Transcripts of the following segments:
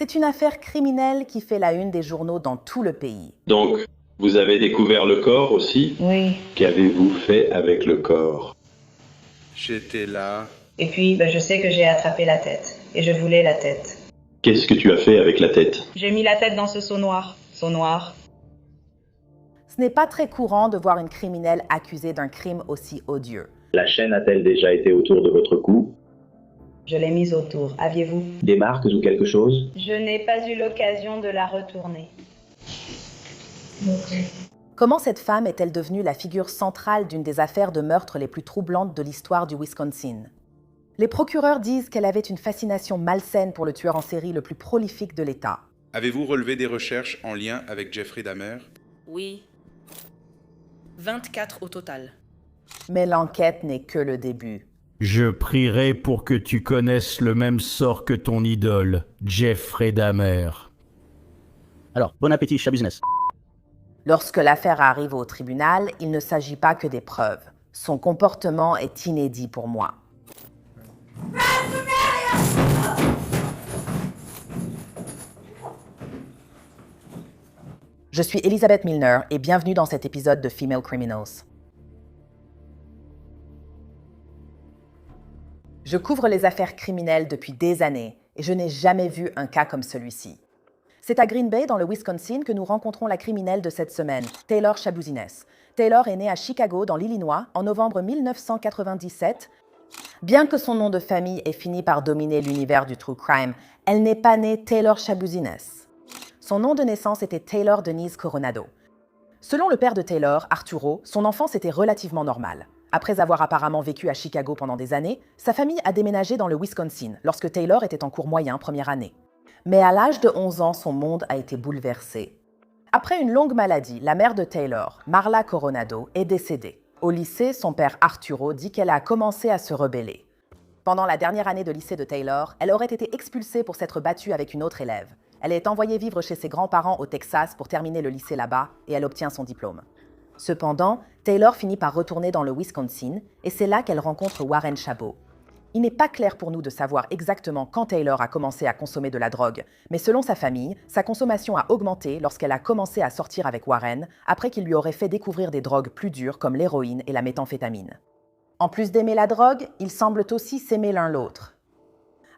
C'est une affaire criminelle qui fait la une des journaux dans tout le pays. Donc, vous avez découvert le corps aussi? Oui. Qu'avez-vous fait avec le corps? J'étais là. Et puis, je sais que j'ai attrapé la tête. Et je voulais la tête. Qu'est-ce que tu as fait avec la tête? J'ai mis la tête dans ce seau noir. Seau noir. Ce n'est pas très courant de voir une criminelle accusée d'un crime aussi odieux. La chaîne a-t-elle déjà été autour de votre cou? Je l'ai mise autour. Aviez-vous? Des marques ou quelque chose? Je n'ai pas eu l'occasion de la retourner. Comment cette femme est-elle devenue la figure centrale d'une des affaires de meurtre les plus troublantes de l'histoire du Wisconsin? Les procureurs disent qu'elle avait une fascination malsaine pour le tueur en série le plus prolifique de l'État. Avez-vous relevé des recherches en lien avec Jeffrey Dahmer? Oui. 24 au total. Mais l'enquête n'est que le début. Je prierai pour que tu connaisses le même sort que ton idole, Jeffrey Dahmer. Alors, bon appétit, chat business. Lorsque l'affaire arrive au tribunal, il ne s'agit pas que des preuves. Son comportement est inédit pour moi. Je suis Elizabeth Milner et bienvenue dans cet épisode de Female Criminals. Je couvre les affaires criminelles depuis des années et je n'ai jamais vu un cas comme celui-ci. C'est à Green Bay, dans le Wisconsin, que nous rencontrons la criminelle de cette semaine, Taylor Shabuzines. Taylor est née à Chicago, dans l'Illinois, en novembre 1997. Bien que son nom de famille ait fini par dominer l'univers du true crime, elle n'est pas née Taylor Shabuzines. Son nom de naissance était Taylor Denise Coronado. Selon le père de Taylor, Arturo, son enfance était relativement normale. Après avoir apparemment vécu à Chicago pendant des années, sa famille a déménagé dans le Wisconsin lorsque Taylor était en cours moyen première année. Mais à l'âge de 11 ans, son monde a été bouleversé. Après une longue maladie, la mère de Taylor, Marla Coronado, est décédée. Au lycée, son père Arturo dit qu'elle a commencé à se rebeller. Pendant la dernière année de lycée de Taylor, elle aurait été expulsée pour s'être battue avec une autre élève. Elle est envoyée vivre chez ses grands-parents au Texas pour terminer le lycée là-bas et elle obtient son diplôme. Cependant, Taylor finit par retourner dans le Wisconsin et c'est là qu'elle rencontre Warren Chabot. Il n'est pas clair pour nous de savoir exactement quand Taylor a commencé à consommer de la drogue, mais selon sa famille, sa consommation a augmenté lorsqu'elle a commencé à sortir avec Warren après qu'il lui aurait fait découvrir des drogues plus dures comme l'héroïne et la méthamphétamine. En plus d'aimer la drogue, ils semblent aussi s'aimer l'un l'autre.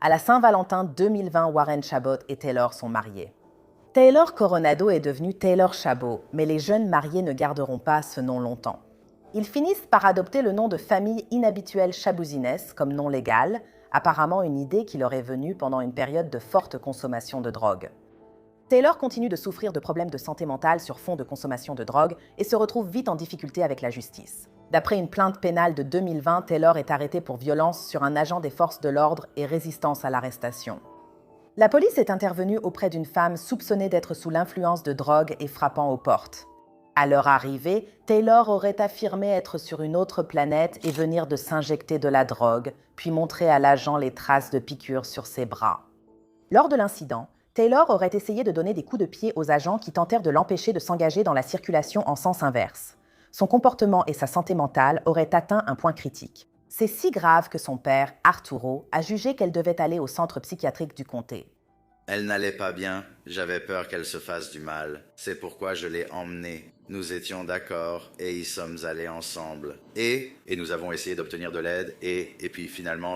À la Saint-Valentin 2020, Warren Chabot et Taylor sont mariés. Taylor Coronado est devenue Taylor Chabot, mais les jeunes mariés ne garderont pas ce nom longtemps. Ils finissent par adopter le nom de famille inhabituel Shabuzines comme nom légal, apparemment une idée qui leur est venue pendant une période de forte consommation de drogue. Taylor continue de souffrir de problèmes de santé mentale sur fond de consommation de drogue et se retrouve vite en difficulté avec la justice. D'après une plainte pénale de 2020, Taylor est arrêté pour violence sur un agent des forces de l'ordre et résistance à l'arrestation. La police est intervenue auprès d'une femme soupçonnée d'être sous l'influence de drogue et frappant aux portes. À leur arrivée, Taylor aurait affirmé être sur une autre planète et venir de s'injecter de la drogue, puis montrer à l'agent les traces de piqûres sur ses bras. Lors de l'incident, Taylor aurait essayé de donner des coups de pied aux agents qui tentèrent de l'empêcher de s'engager dans la circulation en sens inverse. Son comportement et sa santé mentale auraient atteint un point critique. C'est si grave que son père, Arturo, a jugé qu'elle devait aller au centre psychiatrique du comté. Elle n'allait pas bien, j'avais peur qu'elle se fasse du mal. C'est pourquoi je l'ai emmenée. Nous étions d'accord et y sommes allés ensemble. Et nous avons essayé d'obtenir de l'aide et puis finalement,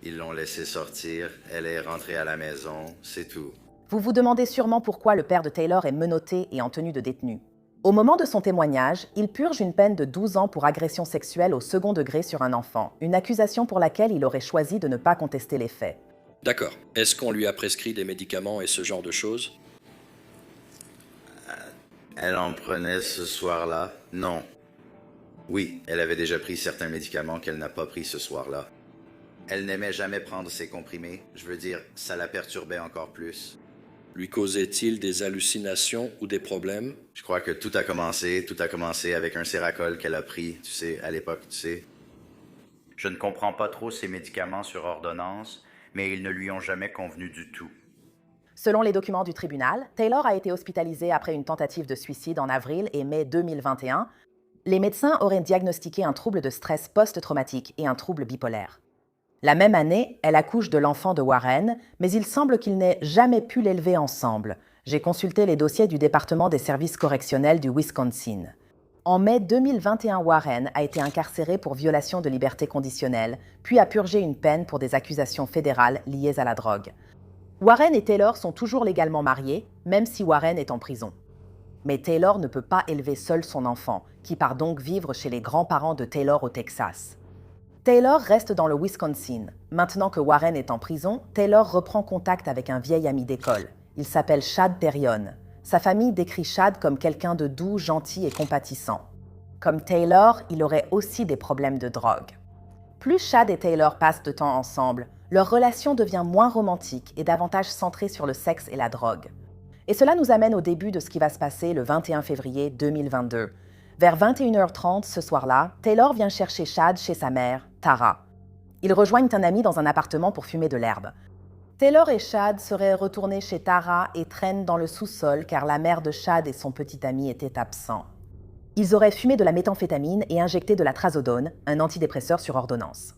ils l'ont laissée sortir, elle est rentrée à la maison, c'est tout. Vous vous demandez sûrement pourquoi le père de Taylor est menotté et en tenue de détenu. Au moment de son témoignage, il purge une peine de 12 ans pour agression sexuelle au second degré sur un enfant, une accusation pour laquelle il aurait choisi de ne pas contester les faits. D'accord. Est-ce qu'on lui a prescrit des médicaments et ce genre de choses? Elle en prenait ce soir-là? Non. Oui, elle avait déjà pris certains médicaments qu'elle n'a pas pris ce soir-là. Elle n'aimait jamais prendre ses comprimés. Je veux dire, ça la perturbait encore plus. Lui causait-il des hallucinations ou des problèmes? Je crois que tout a commencé avec un Seracol qu'elle a pris, tu sais, à l'époque, tu sais. Je ne comprends pas trop ses médicaments sur ordonnance, mais ils ne lui ont jamais convenu du tout. Selon les documents du tribunal, Taylor a été hospitalisée après une tentative de suicide en avril et mai 2021. Les médecins auraient diagnostiqué un trouble de stress post-traumatique et un trouble bipolaire. La même année, elle accouche de l'enfant de Warren, mais il semble qu'ils n'aient jamais pu l'élever ensemble. J'ai consulté les dossiers du département des services correctionnels du Wisconsin. En mai 2021, Warren a été incarcéré pour violation de liberté conditionnelle, puis a purgé une peine pour des accusations fédérales liées à la drogue. Warren et Taylor sont toujours légalement mariés, même si Warren est en prison. Mais Taylor ne peut pas élever seul son enfant, qui part donc vivre chez les grands-parents de Taylor au Texas. Taylor reste dans le Wisconsin. Maintenant que Warren est en prison, Taylor reprend contact avec un vieil ami d'école. Il s'appelle Chad Terrion. Sa famille décrit Chad comme quelqu'un de doux, gentil et compatissant. Comme Taylor, il aurait aussi des problèmes de drogue. Plus Chad et Taylor passent de temps ensemble, leur relation devient moins romantique et davantage centrée sur le sexe et la drogue. Et cela nous amène au début de ce qui va se passer le 21 février 2022. Vers 21h30 ce soir-là, Taylor vient chercher Chad chez sa mère, Tara. Ils rejoignent un ami dans un appartement pour fumer de l'herbe. Taylor et Chad seraient retournés chez Tara et traînent dans le sous-sol car la mère de Chad et son petit ami étaient absents. Ils auraient fumé de la méthamphétamine et injecté de la trazodone, un antidépresseur sur ordonnance.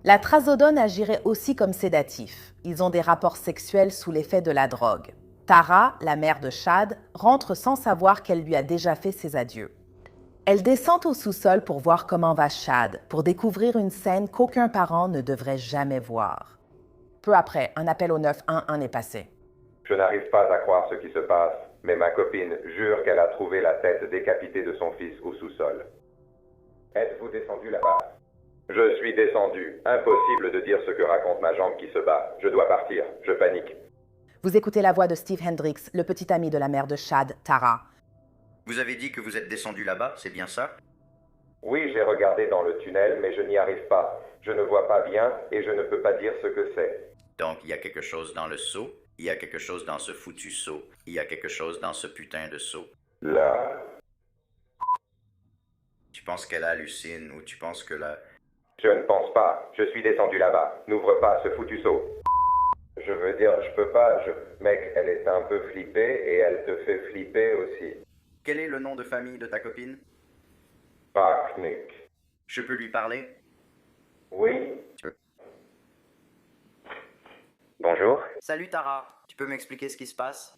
La trazodone agirait aussi comme sédatif. Ils ont des rapports sexuels sous l'effet de la drogue. Tara, la mère de Chad, rentre sans savoir qu'elle lui a déjà fait ses adieux. Elle descend au sous-sol pour voir comment va Chad, pour découvrir une scène qu'aucun parent ne devrait jamais voir. Peu après, un appel au 911 est passé. Je n'arrive pas à croire ce qui se passe, mais ma copine jure qu'elle a trouvé la tête décapitée de son fils au sous-sol. Êtes-vous descendu là-bas? Je suis descendu. Impossible de dire ce que raconte ma jambe qui se bat. Je dois partir. Je panique. Vous écoutez la voix de Steve Hendricks, le petit ami de la mère de Chad, Tara. Vous avez dit que vous êtes descendu là-bas, c'est bien ça? Oui, j'ai regardé dans le tunnel, mais je n'y arrive pas. Je ne vois pas bien et je ne peux pas dire ce que c'est. Donc, il y a quelque chose dans le seau, il y a quelque chose dans ce foutu seau, il y a quelque chose dans ce putain de seau. Là... Tu penses qu'elle hallucine ou tu penses que la... Je ne pense pas. Je suis descendu là-bas. N'ouvre pas ce foutu seau. Je veux dire, je peux pas. Mec, elle est un peu flippée et elle te fait flipper aussi. Quel est le nom de famille de ta copine? Packnick. Je peux lui parler? Oui. Bonjour. Salut Tara, tu peux m'expliquer ce qui se passe?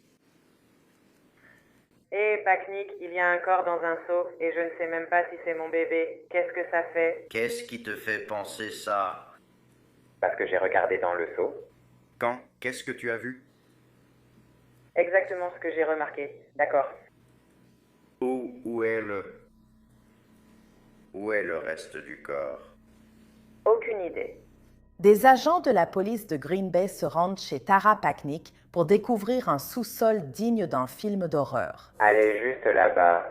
Hé, Packnick, il y a un corps dans un seau et je ne sais même pas si c'est mon bébé. Qu'est-ce que ça fait? Qu'est-ce qui te fait penser ça? Parce que j'ai regardé dans le seau. Quand? Qu'est-ce que tu as vu? Exactement ce que j'ai remarqué. D'accord. Où est le reste du corps? Aucune idée. Des agents de la police de Green Bay se rendent chez Tara Packnick pour découvrir un sous-sol digne d'un film d'horreur. Allez juste là-bas.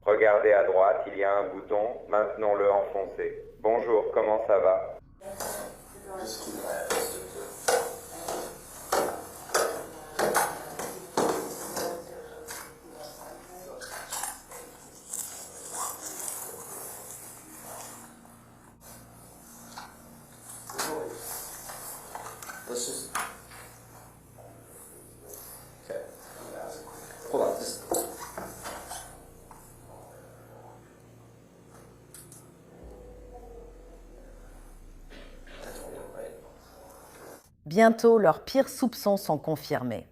Regardez à droite, il y a un bouton. Maintenons-le enfoncé. Bonjour, comment ça va? Bientôt, leurs pires soupçons sont confirmés.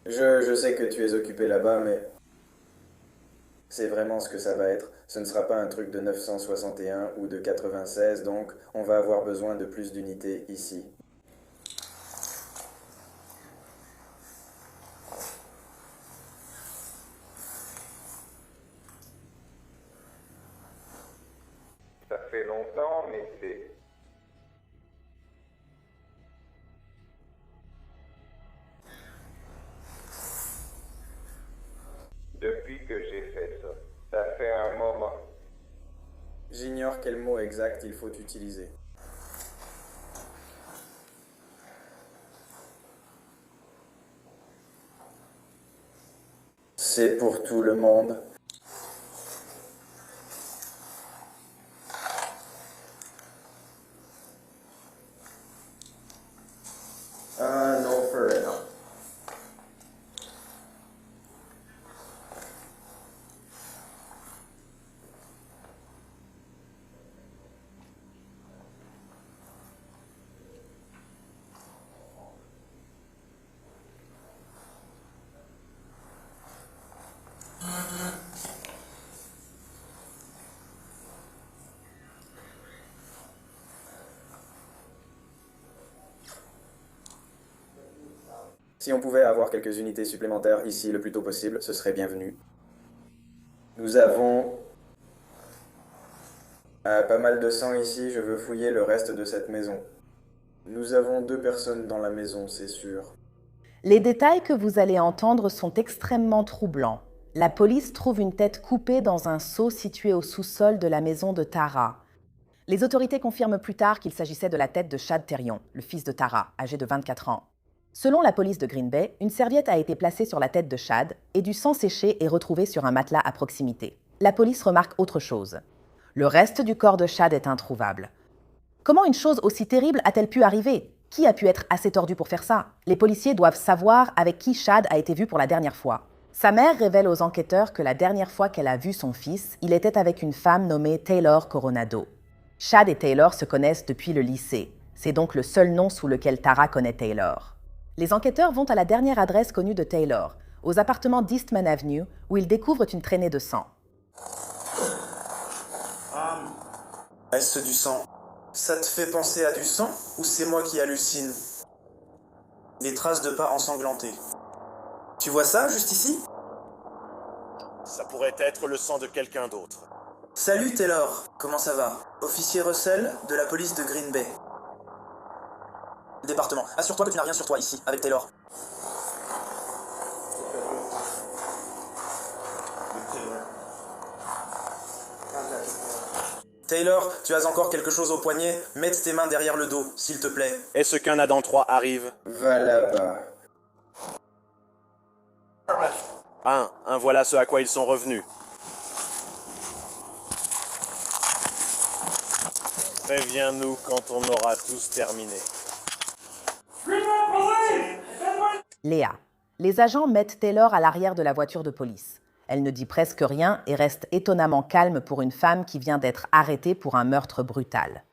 Je sais que tu es occupé là-bas, mais c'est vraiment ce que ça va être. Ce ne sera pas un truc de 961 ou de 96, donc on va avoir besoin de plus d'unités ici. Ça fait longtemps, mais c'est... Depuis que j'ai fait ça, ça fait un moment. J'ignore quel mot exact il faut utiliser. C'est pour tout le monde. Ah non, for real. Si on pouvait avoir quelques unités supplémentaires ici le plus tôt possible, ce serait bienvenu. Nous avons pas mal de sang ici, je veux fouiller le reste de cette maison. Nous avons 2 personnes dans la maison, c'est sûr. Les détails que vous allez entendre sont extrêmement troublants. La police trouve une tête coupée dans un seau situé au sous-sol de la maison de Tara. Les autorités confirment plus tard qu'il s'agissait de la tête de Chad Therion, le fils de Tara, âgé de 24 ans. Selon la police de Green Bay, une serviette a été placée sur la tête de Chad et du sang séché est retrouvé sur un matelas à proximité. La police remarque autre chose. Le reste du corps de Chad est introuvable. Comment une chose aussi terrible a-t-elle pu arriver ? Qui a pu être assez tordu pour faire ça ? Les policiers doivent savoir avec qui Chad a été vu pour la dernière fois. Sa mère révèle aux enquêteurs que la dernière fois qu'elle a vu son fils, il était avec une femme nommée Taylor Coronado. Chad et Taylor se connaissent depuis le lycée. C'est donc le seul nom sous lequel Tara connaît Taylor. Les enquêteurs vont à la dernière adresse connue de Taylor, aux appartements d'Eastman Avenue, où ils découvrent une traînée de sang. Est-ce du sang? Ça te fait penser à du sang ou c'est moi qui hallucine? Des traces de pas ensanglantés. Tu vois ça, juste ici? Ça pourrait être le sang de quelqu'un d'autre. Salut Taylor, comment ça va? Officier Russell de la police de Green Bay. Département, assure-toi que tu n'as rien sur toi ici, avec Taylor. Taylor, tu as encore quelque chose au poignet? Mets tes mains derrière le dos, s'il te plaît. Est-ce qu'un Adam 3 arrive? Va là-bas. Un voilà ce à quoi ils sont revenus. Préviens-nous quand on aura tous terminé. Léa. Les agents mettent Taylor à l'arrière de la voiture de police. Elle ne dit presque rien et reste étonnamment calme pour une femme qui vient d'être arrêtée pour un meurtre brutal.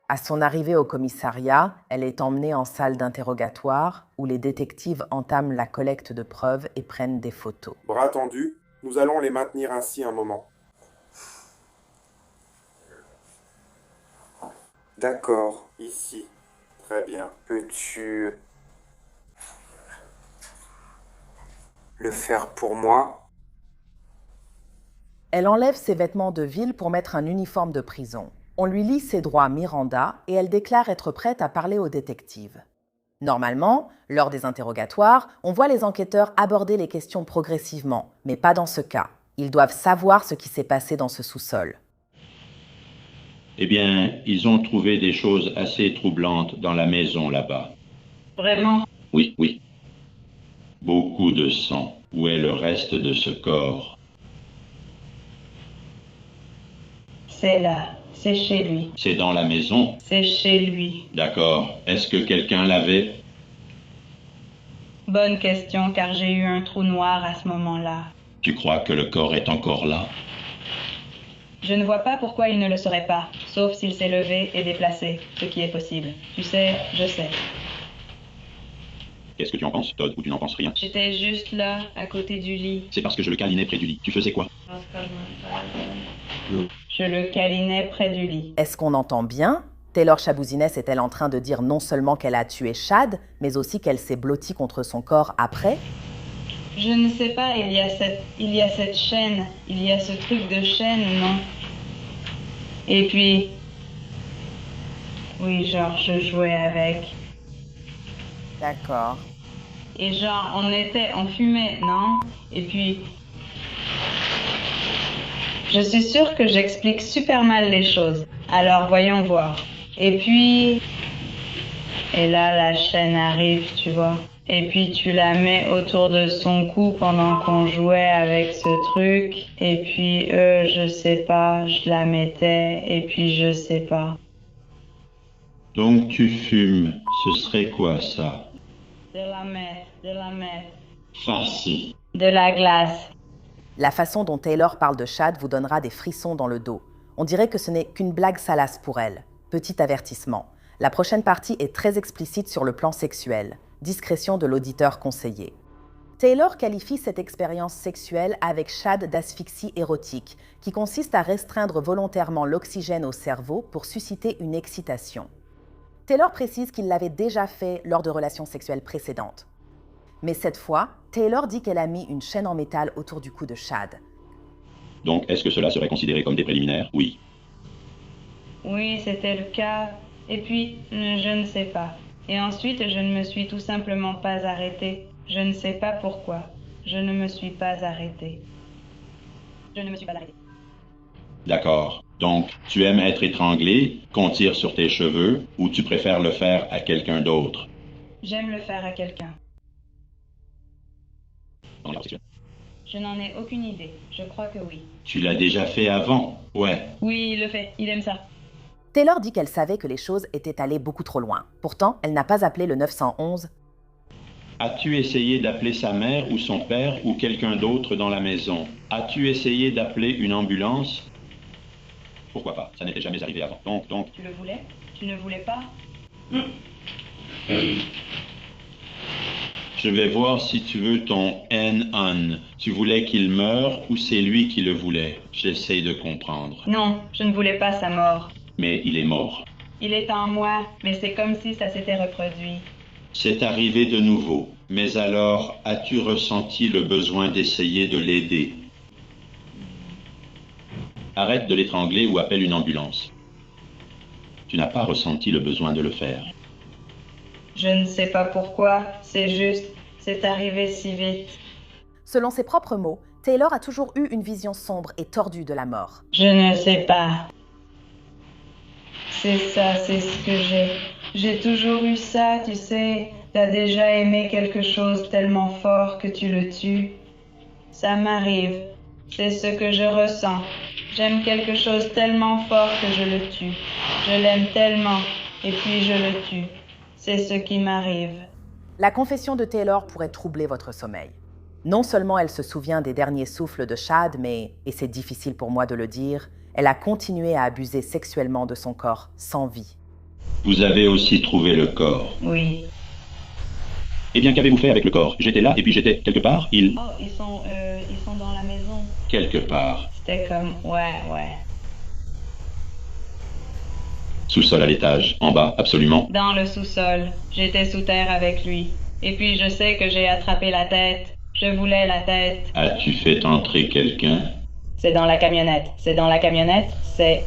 À son arrivée au commissariat, elle est emmenée en salle d'interrogatoire où les détectives entament la collecte de preuves et prennent des photos. Bras tendus, nous allons les maintenir ainsi un moment. D'accord, ici. Très bien. Peux-tu le faire pour moi? Elle enlève ses vêtements de ville pour mettre un uniforme de prison. On lui lit ses droits Miranda et elle déclare être prête à parler aux détectives. Normalement, lors des interrogatoires, on voit les enquêteurs aborder les questions progressivement, mais pas dans ce cas. Ils doivent savoir ce qui s'est passé dans ce sous-sol. Eh bien, ils ont trouvé des choses assez troublantes dans la maison là-bas. Vraiment? Oui. Beaucoup de sang. Où est le reste de ce corps? C'est là. C'est chez lui. C'est dans la maison? C'est chez lui. D'accord. Est-ce que quelqu'un l'avait? Bonne question, car j'ai eu un trou noir à ce moment-là. Tu crois que le corps est encore là? Je ne vois pas pourquoi il ne le serait pas, sauf s'il s'est levé et déplacé, ce qui est possible. Tu sais, je sais. Qu'est-ce que tu en penses, Todd, ou tu n'en penses rien? J'étais juste là, à côté du lit. C'est parce que je le câlinais près du lit. Tu faisais quoi? Je le câlinais près du lit. Est-ce qu'on entend bien? Taylor Chabouzinès est-elle en train de dire non seulement qu'elle a tué Chad, mais aussi qu'elle s'est blottie contre son corps après? Je ne sais pas, il y a cette chaîne, il y a ce truc de chaîne, non? Et puis... Oui, genre, je jouais avec. D'accord. Et genre, on fumait, non? Et puis... Je suis sûre que j'explique super mal les choses. Alors, voyons voir. Et puis... Et là, la chaîne arrive, tu vois. Et puis, tu la mets autour de son cou pendant qu'on jouait avec ce truc. Et puis, je sais pas, je la mettais. Et puis, je sais pas. Donc tu fumes. Ce serait quoi, ça? De la meth. Farci. De la glace. La façon dont Taylor parle de Chad vous donnera des frissons dans le dos. On dirait que ce n'est qu'une blague salace pour elle. Petit avertissement. La prochaine partie est très explicite sur le plan sexuel. Discrétion de l'auditeur conseillé. Taylor qualifie cette expérience sexuelle avec Chad d'asphyxie érotique, qui consiste à restreindre volontairement l'oxygène au cerveau pour susciter une excitation. Taylor précise qu'il l'avait déjà fait lors de relations sexuelles précédentes. Mais cette fois, Taylor dit qu'elle a mis une chaîne en métal autour du cou de Chad. Donc, est-ce que cela serait considéré comme des préliminaires? Oui. Oui, c'était le cas. Et puis, je ne sais pas. Et ensuite, je ne me suis tout simplement pas arrêtée. Je ne sais pas pourquoi. Je ne me suis pas arrêtée. Je ne me suis pas arrêtée. D'accord. Donc, tu aimes être étranglé, qu'on tire sur tes cheveux, ou tu préfères le faire à quelqu'un d'autre? J'aime le faire à quelqu'un. Dans la sexuelle. Je n'en ai aucune idée. Je crois que oui. Tu l'as déjà fait avant? Ouais. Oui, il le fait. Il aime ça. Taylor dit qu'elle savait que les choses étaient allées beaucoup trop loin. Pourtant, elle n'a pas appelé le 911. As-tu essayé d'appeler sa mère ou son père ou quelqu'un d'autre dans la maison? As-tu essayé d'appeler une ambulance? Pourquoi pas? Ça n'était jamais arrivé avant. Donc... Tu le voulais? Tu ne voulais pas? Je vais voir si tu veux ton N-on. Tu voulais qu'il meure ou c'est lui qui le voulait? J'essaie de comprendre. Non, je ne voulais pas sa mort. Mais il est mort. Il est en moi, mais c'est comme si ça s'était reproduit. C'est arrivé de nouveau. Mais alors, as-tu ressenti le besoin d'essayer de l'aider? Arrête de l'étrangler ou appelle une ambulance. Tu n'as pas ressenti le besoin de le faire. Je ne sais pas pourquoi, c'est juste, c'est arrivé si vite. Selon ses propres mots, Taylor a toujours eu une vision sombre et tordue de la mort. Je ne sais pas. C'est ça, c'est ce que j'ai. J'ai toujours eu ça, tu sais. T'as déjà aimé quelque chose tellement fort que tu le tues. Ça m'arrive. C'est ce que je ressens. J'aime quelque chose tellement fort que je le tue. Je l'aime tellement, et puis je le tue. C'est ce qui m'arrive. La confession de Taylor pourrait troubler votre sommeil. Non seulement elle se souvient des derniers souffles de Chad, mais, et c'est difficile pour moi de le dire, elle a continué à abuser sexuellement de son corps sans vie. Vous avez aussi trouvé le corps. Oui. Eh bien, qu'avez-vous fait avec le corps? J'étais là et puis j'étais quelque part. Oh, ils sont dans la maison. Quelque part. C'était comme, ouais. Sous-sol à l'étage. En bas, absolument. Dans le sous-sol. J'étais sous terre avec lui. Et puis je sais que j'ai attrapé la tête. Je voulais la tête. As-tu fait entrer quelqu'un? C'est dans la camionnette. C'est dans la camionnette. C'est...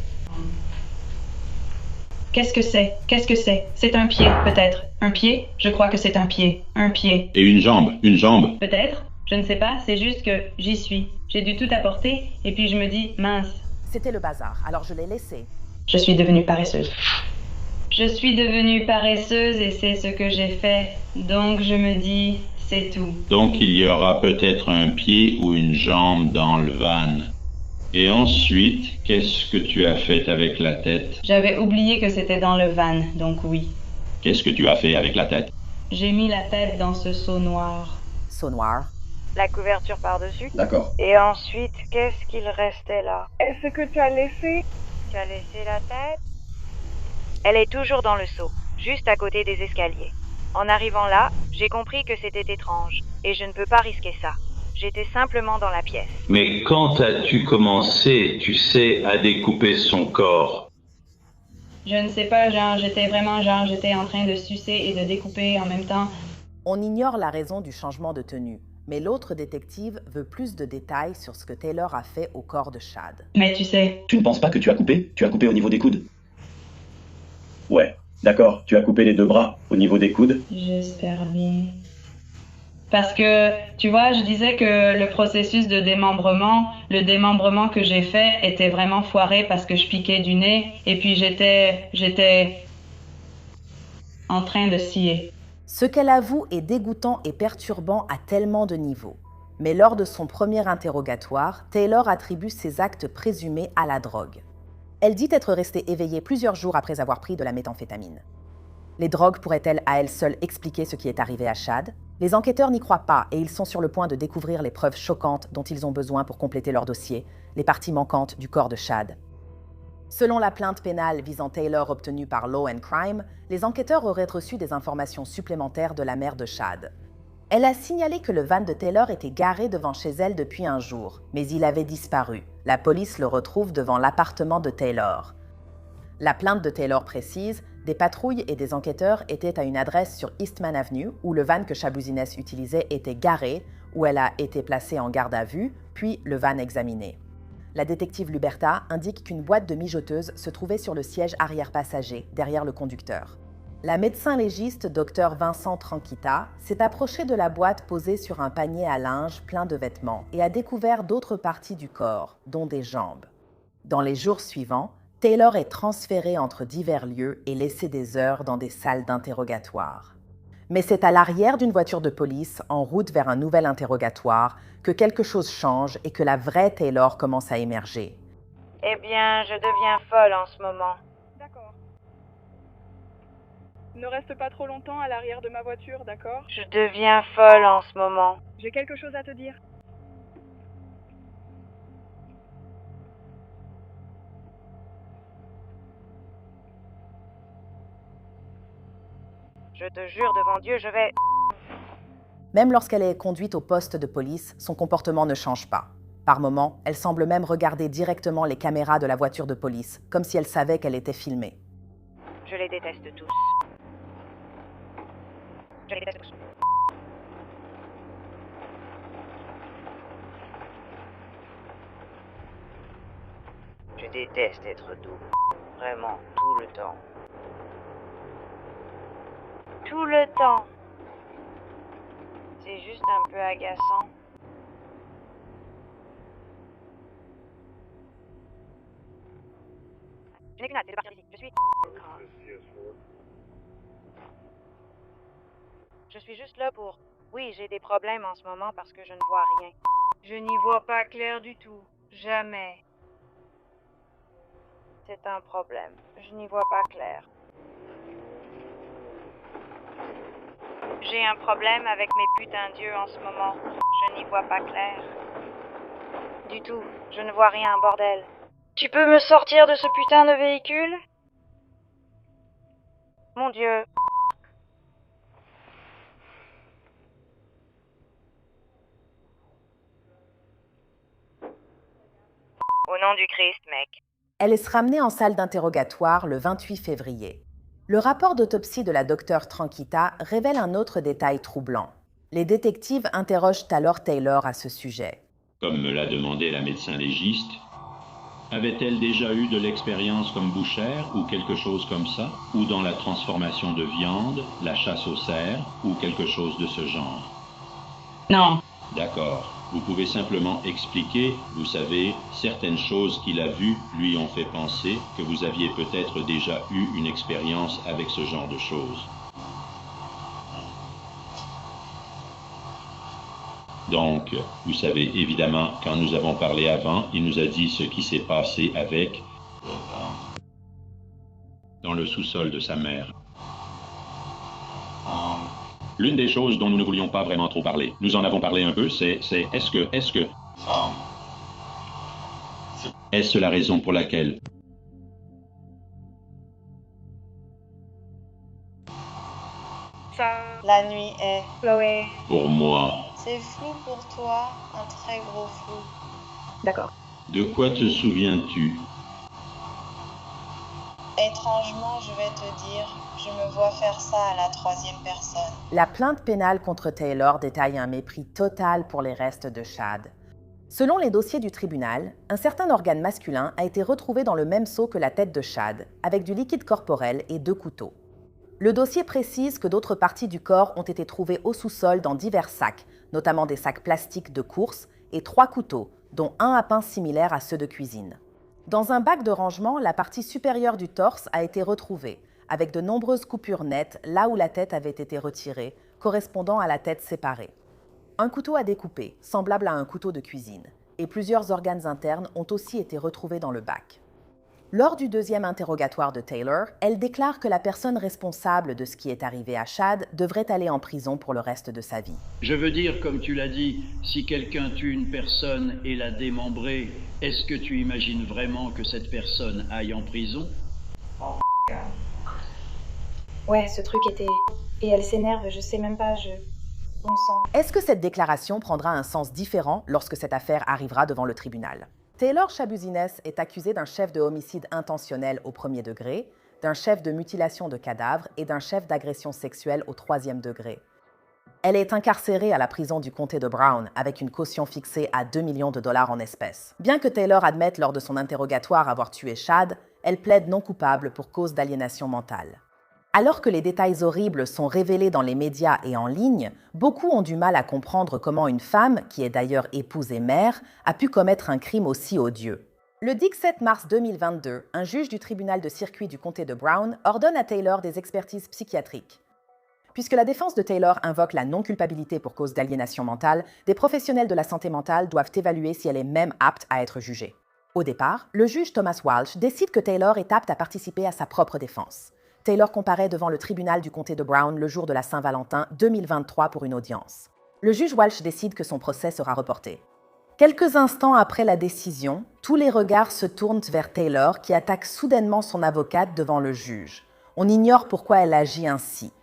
Qu'est-ce que c'est? Qu'est-ce que c'est? C'est un pied, peut-être. Un pied? Je crois que c'est un pied. Un pied. Et une jambe? Une jambe? Peut-être. Je ne sais pas. C'est juste que j'y suis. J'ai dû tout apporter. Et puis je me dis, mince. C'était le bazar, alors je l'ai laissé. Je suis devenue paresseuse. Je suis devenue paresseuse et c'est ce que j'ai fait. Donc je me dis, c'est tout. Donc il y aura peut-être un pied ou une jambe dans le van. Et ensuite, qu'est-ce que tu as fait avec la tête? J'avais oublié que c'était dans le van, donc oui. Qu'est-ce que tu as fait avec la tête? J'ai mis la tête dans ce seau noir. Seau noir. La couverture par-dessus. D'accord. Et ensuite, qu'est-ce qu'il restait là? Est-ce que tu as laissé? Tu as laissé la tête? Elle est toujours dans le seau, juste à côté des escaliers. En arrivant là, j'ai compris que c'était étrange, et je ne peux pas risquer ça. J'étais simplement dans la pièce. Mais quand as-tu commencé, tu sais, à découper son corps? Je ne sais pas, j'étais en train de sucer et de découper en même temps. On ignore la raison du changement de tenue, mais l'autre détective veut plus de détails sur ce que Taylor a fait au corps de Chad. Mais tu sais... Tu ne penses pas que tu as coupé? Tu as coupé au niveau des coudes? Ouais, d'accord, tu as coupé les deux bras au niveau des coudes? J'espère bien. Parce que, tu vois, je disais que le processus de démembrement, le démembrement que j'ai fait était vraiment foiré parce que je piquais du nez et puis j'étais en train de scier. Ce qu'elle avoue est dégoûtant et perturbant à tellement de niveaux. Mais lors de son premier interrogatoire, Taylor attribue ses actes présumés à la drogue. Elle dit être restée éveillée plusieurs jours après avoir pris de la méthamphétamine. Les drogues pourraient-elles à elles seules expliquer ce qui est arrivé à Chad? Les enquêteurs n'y croient pas et ils sont sur le point de découvrir les preuves choquantes dont ils ont besoin pour compléter leur dossier, les parties manquantes du corps de Chad. Selon la plainte pénale visant Taylor obtenue par Law and Crime, les enquêteurs auraient reçu des informations supplémentaires de la mère de Chad. Elle a signalé que le van de Taylor était garé devant chez elle depuis un jour, mais il avait disparu. La police le retrouve devant l'appartement de Taylor. La plainte de Taylor précise « Des patrouilles et des enquêteurs étaient à une adresse sur Eastman Avenue où le van que Shabuzinez utilisait était garé, où elle a été placée en garde à vue, puis le van examiné. » La détective Luberta indique qu'une boîte de mijoteuse se trouvait sur le siège arrière-passager, derrière le conducteur. La médecin légiste Dr Vincent Tranquita s'est approchée de la boîte posée sur un panier à linge plein de vêtements et a découvert d'autres parties du corps, dont des jambes. Dans les jours suivants, Taylor est transférée entre divers lieux et laissée des heures dans des salles d'interrogatoire. Mais c'est à l'arrière d'une voiture de police, en route vers un nouvel interrogatoire, que quelque chose change et que la vraie Taylor commence à émerger. Eh bien, je deviens folle en ce moment. D'accord. Ne reste pas trop longtemps à l'arrière de ma voiture, d'accord? Je deviens folle en ce moment. J'ai quelque chose à te dire. Je te jure devant Dieu, je vais... Même lorsqu'elle est conduite au poste de police, son comportement ne change pas. Par moments, elle semble même regarder directement les caméras de la voiture de police, comme si elle savait qu'elle était filmée. Je les déteste tous. Je les déteste tous. Je déteste être doux. Vraiment, tout le temps. Tout le temps. C'est juste un peu agaçant. Je n'ai qu'une hâte, c'est de partir d'ici. Je suis juste là pour... Oui, j'ai des problèmes en ce moment parce que je ne vois rien. Je n'y vois pas clair du tout. Jamais. C'est un problème. Je n'y vois pas clair. J'ai un problème avec mes putains d'yeux en ce moment. Je n'y vois pas clair. Du tout. Je ne vois rien, bordel. Tu peux me sortir de ce putain de véhicule? Mon Dieu. Au nom du Christ, mec. Elle est ramenée en salle d'interrogatoire le 28 février. Le rapport d'autopsie de la docteure Tranquita révèle un autre détail troublant. Les détectives interrogent alors Taylor à ce sujet. Comme me l'a demandé la médecin légiste, avait-elle déjà eu de l'expérience comme bouchère ou quelque chose comme ça? Ou dans la transformation de viande, la chasse aux cerfs ou quelque chose de ce genre? Non. D'accord. Vous pouvez simplement expliquer, vous savez, certaines choses qu'il a vues lui ont fait penser que vous aviez peut-être déjà eu une expérience avec ce genre de choses. Donc, vous savez, évidemment, quand nous avons parlé avant, il nous a dit ce qui s'est passé avec... dans le sous-sol de sa mère. L'une des choses dont nous ne voulions pas vraiment trop parler, nous en avons parlé un peu, c'est est-ce la raison pour laquelle... Ça... La nuit est... Chloé... Pour moi... C'est flou pour toi, un très gros flou. D'accord. De quoi te souviens-tu? Étrangement, je vais te dire, je me vois faire ça à la troisième personne. La plainte pénale contre Taylor détaille un mépris total pour les restes de Chad. Selon les dossiers du tribunal, un certain organe masculin a été retrouvé dans le même seau que la tête de Chad, avec du liquide corporel et 2 couteaux. Le dossier précise que d'autres parties du corps ont été trouvées au sous-sol dans divers sacs, notamment des sacs plastiques de course, et 3 couteaux, dont un à pain similaire à ceux de cuisine. Dans un bac de rangement, la partie supérieure du torse a été retrouvée, avec de nombreuses coupures nettes là où la tête avait été retirée, correspondant à la tête séparée. Un couteau à découper, semblable à un couteau de cuisine, et plusieurs organes internes ont aussi été retrouvés dans le bac. Lors du deuxième interrogatoire de Taylor, elle déclare que la personne responsable de ce qui est arrivé à Chad devrait aller en prison pour le reste de sa vie. Je veux dire, comme tu l'as dit, si quelqu'un tue une personne et la démembrer, est-ce que tu imagines vraiment que cette personne aille en prison? Ouais, ce truc était... Et elle s'énerve, je sais même pas, Bon sang. Est-ce que cette déclaration prendra un sens différent lorsque cette affaire arrivera devant le tribunal? Taylor Chabuzines est accusé d'un chef de homicide intentionnel au 1er degré, d'un chef de mutilation de cadavres et d'un chef d'agression sexuelle au 3e degré. Elle est incarcérée à la prison du comté de Brown avec une caution fixée à 2 millions de dollars en espèces. Bien que Taylor admette lors de son interrogatoire avoir tué Chad, elle plaide non coupable pour cause d'aliénation mentale. Alors que les détails horribles sont révélés dans les médias et en ligne, beaucoup ont du mal à comprendre comment une femme, qui est d'ailleurs épouse et mère, a pu commettre un crime aussi odieux. Le 17 mars 2022, un juge du tribunal de circuit du comté de Brown ordonne à Taylor des expertises psychiatriques. Puisque la défense de Taylor invoque la non-culpabilité pour cause d'aliénation mentale, des professionnels de la santé mentale doivent évaluer si elle est même apte à être jugée. Au départ, le juge Thomas Walsh décide que Taylor est apte à participer à sa propre défense. Taylor comparaît devant le tribunal du comté de Brown le jour de la Saint-Valentin 2023 pour une audience. Le juge Walsh décide que son procès sera reporté. Quelques instants après la décision, tous les regards se tournent vers Taylor qui attaque soudainement son avocate devant le juge. On ignore pourquoi elle agit ainsi.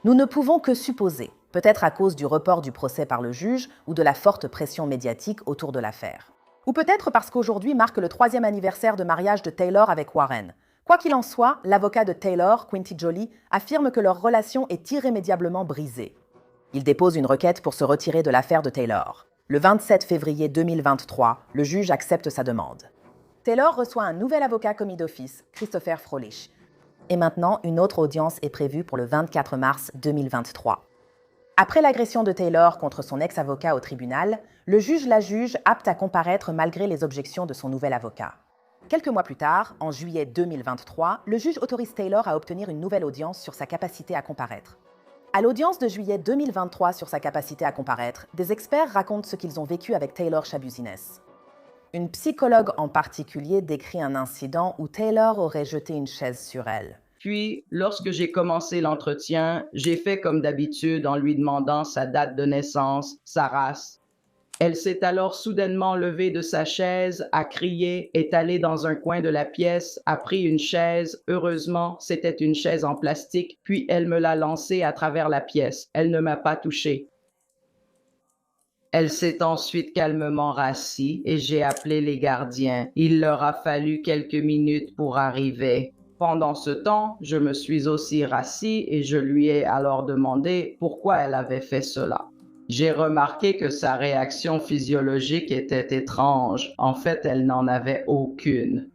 Nous ne pouvons que supposer, peut-être à cause du report du procès par le juge ou de la forte pression médiatique autour de l'affaire. Ou peut-être parce qu'aujourd'hui marque le 3e anniversaire de mariage de Taylor avec Warren. Quoi qu'il en soit, l'avocat de Taylor, Quinty Jolie, affirme que leur relation est irrémédiablement brisée. Il dépose une requête pour se retirer de l'affaire de Taylor. Le 27 février 2023, le juge accepte sa demande. Taylor reçoit un nouvel avocat commis d'office, Christopher Froelich. Et maintenant, une autre audience est prévue pour le 24 mars 2023. Après l'agression de Taylor contre son ex-avocat au tribunal, le juge la juge apte à comparaître malgré les objections de son nouvel avocat. Quelques mois plus tard, en juillet 2023, le juge autorise Taylor à obtenir une nouvelle audience sur sa capacité à comparaître. À l'audience de juillet 2023 sur sa capacité à comparaître, des experts racontent ce qu'ils ont vécu avec Taylor Chabuzines. Une psychologue en particulier décrit un incident où Taylor aurait jeté une chaise sur elle. Puis, lorsque j'ai commencé l'entretien, j'ai fait comme d'habitude en lui demandant sa date de naissance, sa race. Elle s'est alors soudainement levée de sa chaise, a crié, est allée dans un coin de la pièce, a pris une chaise. Heureusement, c'était une chaise en plastique, puis elle me l'a lancée à travers la pièce. Elle ne m'a pas touchée. Elle s'est ensuite calmement rassie et j'ai appelé les gardiens. Il leur a fallu quelques minutes pour arriver. Pendant ce temps, je me suis aussi rassis et je lui ai alors demandé pourquoi elle avait fait cela. J'ai remarqué que sa réaction physiologique était étrange. En fait, elle n'en avait aucune.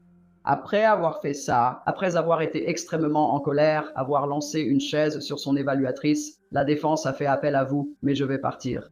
Après avoir fait ça, après avoir été extrêmement en colère, avoir lancé une chaise sur son évaluatrice, la défense a fait appel à vous, mais je vais partir.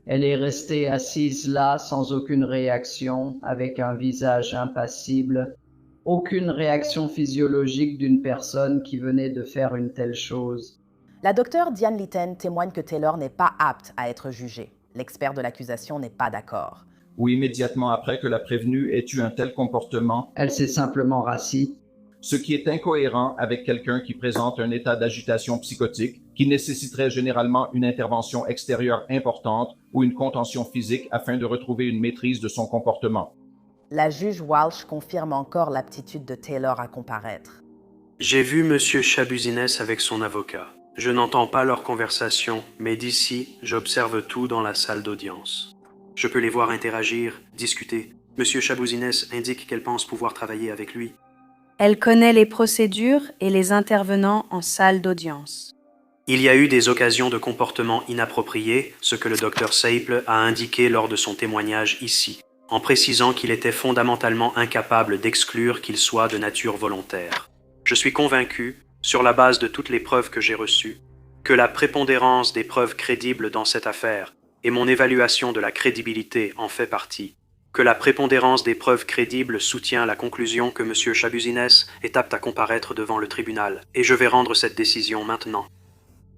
Elle est restée assise là, sans aucune réaction, avec un visage impassible. Aucune réaction physiologique d'une personne qui venait de faire une telle chose. La docteure Diane Litten témoigne que Taylor n'est pas apte à être jugée. L'expert de l'accusation n'est pas d'accord. Ou immédiatement après que la prévenue ait eu un tel comportement, elle s'est simplement rassie. Ce qui est incohérent avec quelqu'un qui présente un état d'agitation psychotique qui nécessiterait généralement une intervention extérieure importante ou une contention physique afin de retrouver une maîtrise de son comportement. La juge Walsh confirme encore l'aptitude de Taylor à comparaître. J'ai vu M. Chabuzines avec son avocat. Je n'entends pas leur conversation, mais d'ici, j'observe tout dans la salle d'audience. Je peux les voir interagir, discuter. M. Chabuzines indique qu'elle pense pouvoir travailler avec lui. Elle connaît les procédures et les intervenants en salle d'audience. Il y a eu des occasions de comportement inapproprié, ce que le Dr Saple a indiqué lors de son témoignage ici, en précisant qu'il était fondamentalement incapable d'exclure qu'il soit de nature volontaire. Je suis convaincu, sur la base de toutes les preuves que j'ai reçues, que la prépondérance des preuves crédibles dans cette affaire, et mon évaluation de la crédibilité en fait partie, que la prépondérance des preuves crédibles soutient la conclusion que M. Chabuzines est apte à comparaître devant le tribunal, et je vais rendre cette décision maintenant.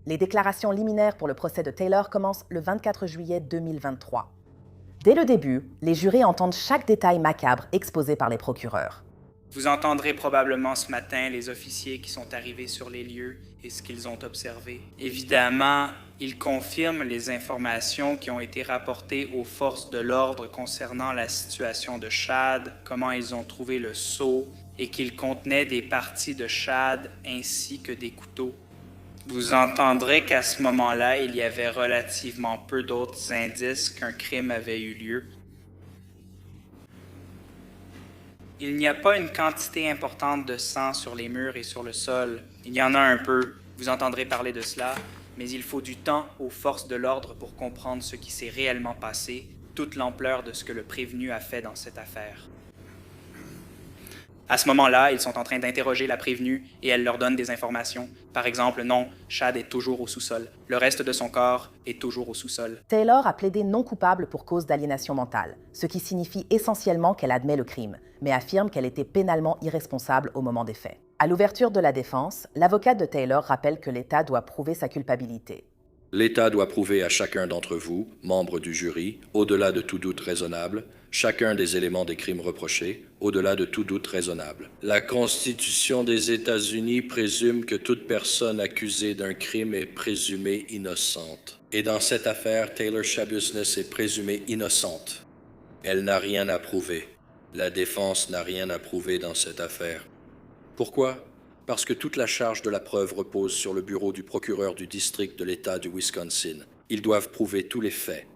Les déclarations liminaires pour le procès de Taylor commencent le 24 juillet 2023. Dès le début, les jurés entendent chaque détail macabre exposé par les procureurs. Vous entendrez probablement ce matin les officiers qui sont arrivés sur les lieux et ce qu'ils ont observé. Évidemment, ils confirment les informations qui ont été rapportées aux forces de l'ordre concernant la situation de Chad, comment ils ont trouvé le seau et qu'il contenait des parties de Chad ainsi que des couteaux. Vous entendrez qu'à ce moment-là, il y avait relativement peu d'autres indices qu'un crime avait eu lieu. Il n'y a pas une quantité importante de sang sur les murs et sur le sol. Il y en a un peu, vous entendrez parler de cela, mais il faut du temps aux forces de l'ordre pour comprendre ce qui s'est réellement passé, toute l'ampleur de ce que le prévenu a fait dans cette affaire. À ce moment-là, ils sont en train d'interroger la prévenue et elle leur donne des informations. Par exemple, non, Chad est toujours au sous-sol. Le reste de son corps est toujours au sous-sol. Taylor a plaidé non coupable pour cause d'aliénation mentale, ce qui signifie essentiellement qu'elle admet le crime, mais affirme qu'elle était pénalement irresponsable au moment des faits. À l'ouverture de la défense, l'avocate de Taylor rappelle que l'État doit prouver sa culpabilité. L'État doit prouver à chacun d'entre vous, membres du jury, au-delà de tout doute raisonnable, chacun des éléments des crimes reprochés, au-delà de tout doute raisonnable. La Constitution des États-Unis présume que toute personne accusée d'un crime est présumée innocente. Et dans cette affaire, Taylor Schabusiness est présumée innocente. Elle n'a rien à prouver. La défense n'a rien à prouver dans cette affaire. Pourquoi? Parce que toute la charge de la preuve repose sur le bureau du procureur du district de l'État du Wisconsin. Ils doivent prouver tous les faits.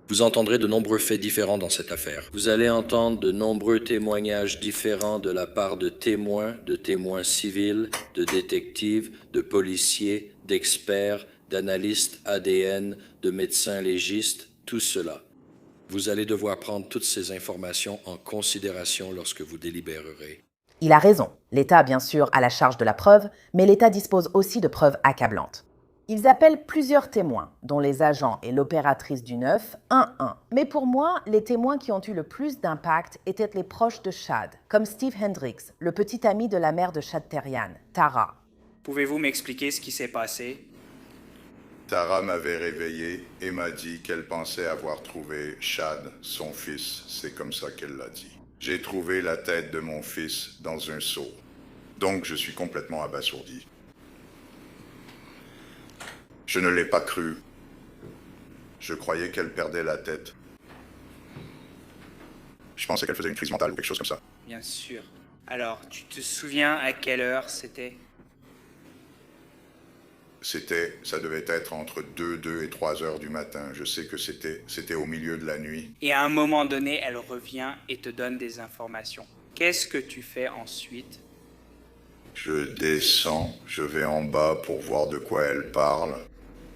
Vous entendrez de nombreux faits différents dans cette affaire. Vous allez entendre de nombreux témoignages différents de la part de témoins civils, de détectives, de policiers, d'experts, d'analystes ADN, de médecins légistes, tout cela. Vous allez devoir prendre toutes ces informations en considération lorsque vous délibérerez. Il a raison. L'État, bien sûr, a la charge de la preuve, mais l'État dispose aussi de preuves accablantes. Ils appellent plusieurs témoins, dont les agents et l'opératrice du 911. Mais pour moi, les témoins qui ont eu le plus d'impact étaient les proches de Chad, comme Steve Hendricks, le petit ami de la mère de Chad Terrian, Tara. Pouvez-vous m'expliquer ce qui s'est passé? Tara m'avait réveillé et m'a dit qu'elle pensait avoir trouvé Chad, son fils. C'est comme ça qu'elle l'a dit. J'ai trouvé la tête de mon fils dans un seau. Donc je suis complètement abasourdi. Je ne l'ai pas cru. Je croyais qu'elle perdait la tête. Je pensais qu'elle faisait une crise mentale ou quelque chose comme ça. Bien sûr. Alors, tu te souviens à quelle heure c'était? Ça devait être entre 2 et 3 heures du matin. Je sais que c'était au milieu de la nuit. Et à un moment donné, elle revient et te donne des informations. Qu'est-ce que tu fais ensuite? Je descends, je vais en bas pour voir de quoi elle parle.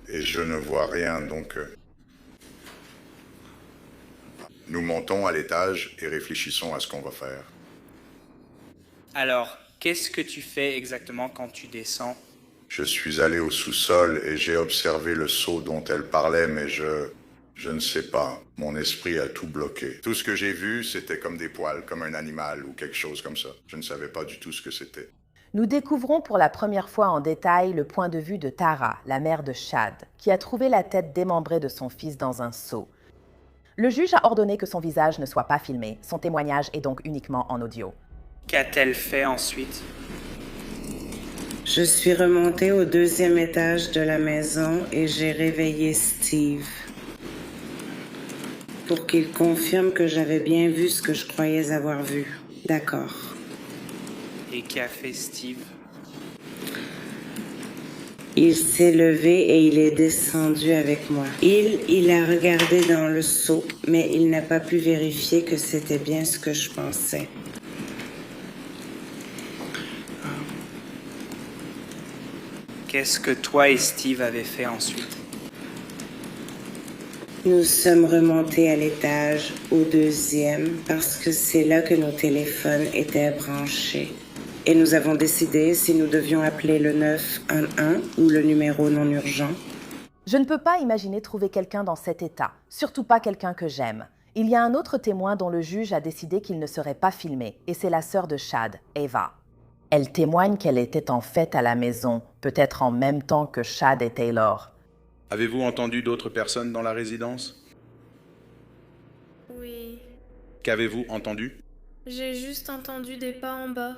Et je ne vois rien, donc... Nous montons à l'étage et réfléchissons à ce qu'on va faire. Alors, qu'est-ce que tu fais exactement quand tu descends? Je suis allé au sous-sol et j'ai observé le seau dont elle parlait, mais je ne sais pas. Mon esprit a tout bloqué. Tout ce que j'ai vu, c'était comme des poils, comme un animal ou quelque chose comme ça. Je ne savais pas du tout ce que c'était. Nous découvrons pour la première fois en détail le point de vue de Tara, la mère de Chad, qui a trouvé la tête démembrée de son fils dans un seau. Le juge a ordonné que son visage ne soit pas filmé. Son témoignage est donc uniquement en audio. Qu'a-t-elle fait ensuite? Je suis remontée au 2e étage de la maison et j'ai réveillé Steve pour qu'il confirme que j'avais bien vu ce que je croyais avoir vu. D'accord. Et qu'a fait Steve? Il s'est levé et il est descendu avec moi. Il a regardé dans le seau, mais il n'a pas pu vérifier que c'était bien ce que je pensais. Qu'est-ce que toi et Steve avez fait ensuite? Nous sommes remontés à l'étage, au 2e, parce que c'est là que nos téléphones étaient branchés. Et nous avons décidé si nous devions appeler le 911 ou le numéro non urgent. Je ne peux pas imaginer trouver quelqu'un dans cet état, surtout pas quelqu'un que j'aime. Il y a un autre témoin dont le juge a décidé qu'il ne serait pas filmé, et c'est la sœur de Chad, Eva. Elle témoigne qu'elle était en fête à la maison, peut-être en même temps que Chad et Taylor. Avez-vous entendu d'autres personnes dans la résidence? Oui. Qu'avez-vous entendu? J'ai juste entendu des pas en bas.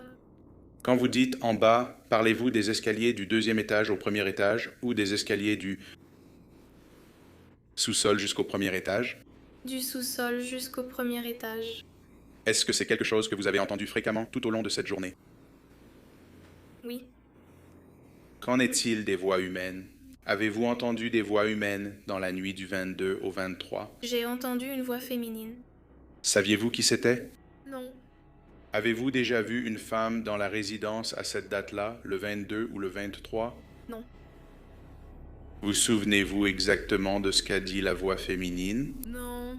Quand vous dites en bas, parlez-vous des escaliers du 2e étage au 1er étage ou des escaliers du sous-sol jusqu'au 1er étage? Du sous-sol jusqu'au 1er étage. Est-ce que c'est quelque chose que vous avez entendu fréquemment tout au long de cette journée? Oui. Qu'en est-il des voix humaines? Avez-vous entendu des voix humaines dans la nuit du 22 au 23? J'ai entendu une voix féminine. Saviez-vous qui c'était? Non. Avez-vous déjà vu une femme dans la résidence à cette date-là, le 22 ou le 23? Non. Vous souvenez-vous exactement de ce qu'a dit la voix féminine? Non.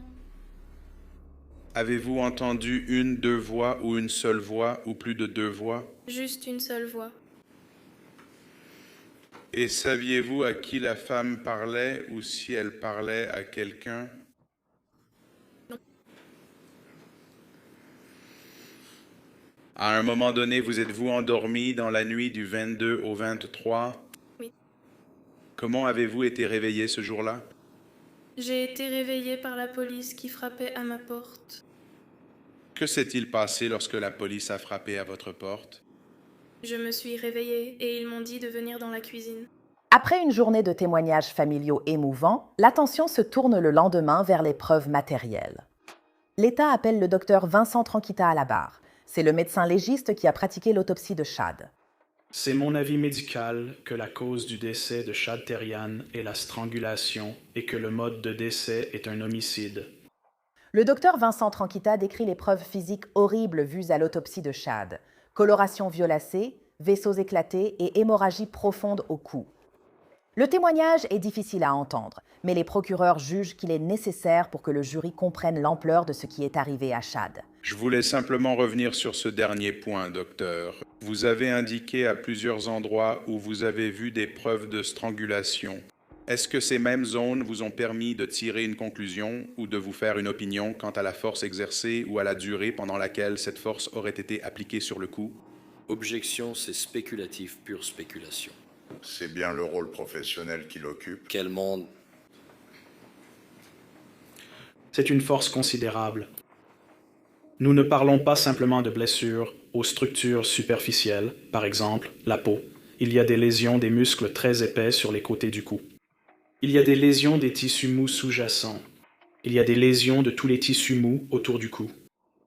Avez-vous entendu une, deux voix ou une seule voix ou plus de deux voix? Juste une seule voix. Et saviez-vous à qui la femme parlait ou si elle parlait à quelqu'un? Non. À un moment donné, vous êtes-vous endormi dans la nuit du 22 au 23? Oui. Comment avez-vous été réveillé ce jour-là? J'ai été réveillée par la police qui frappait à ma porte. Que s'est-il passé lorsque la police a frappé à votre porte? Je me suis réveillée et ils m'ont dit de venir dans la cuisine. Après une journée de témoignages familiaux émouvants, l'attention se tourne le lendemain vers les preuves matérielles. L'État appelle le docteur Vincent Tranquita à la barre. C'est le médecin légiste qui a pratiqué l'autopsie de Chad. C'est mon avis médical que la cause du décès de Chad Terrian est la strangulation et que le mode de décès est un homicide. Le docteur Vincent Tranquita décrit les preuves physiques horribles vues à l'autopsie de Chad. Coloration violacée, vaisseaux éclatés et hémorragie profonde au cou. Le témoignage est difficile à entendre, mais les procureurs jugent qu'il est nécessaire pour que le jury comprenne l'ampleur de ce qui est arrivé à Chad. Je voulais simplement revenir sur ce dernier point, docteur. Vous avez indiqué à plusieurs endroits où vous avez vu des preuves de strangulation. Est-ce que ces mêmes zones vous ont permis de tirer une conclusion ou de vous faire une opinion quant à la force exercée ou à la durée pendant laquelle cette force aurait été appliquée sur le coup? Objection, c'est spéculatif, pure spéculation. C'est bien le rôle professionnel qu'il occupe. Quel monde? C'est une force considérable. Nous ne parlons pas simplement de blessures aux structures superficielles, par exemple la peau. Il y a des lésions des muscles très épais sur les côtés du cou. Il y a des lésions des tissus mous sous-jacents. Il y a des lésions de tous les tissus mous autour du cou.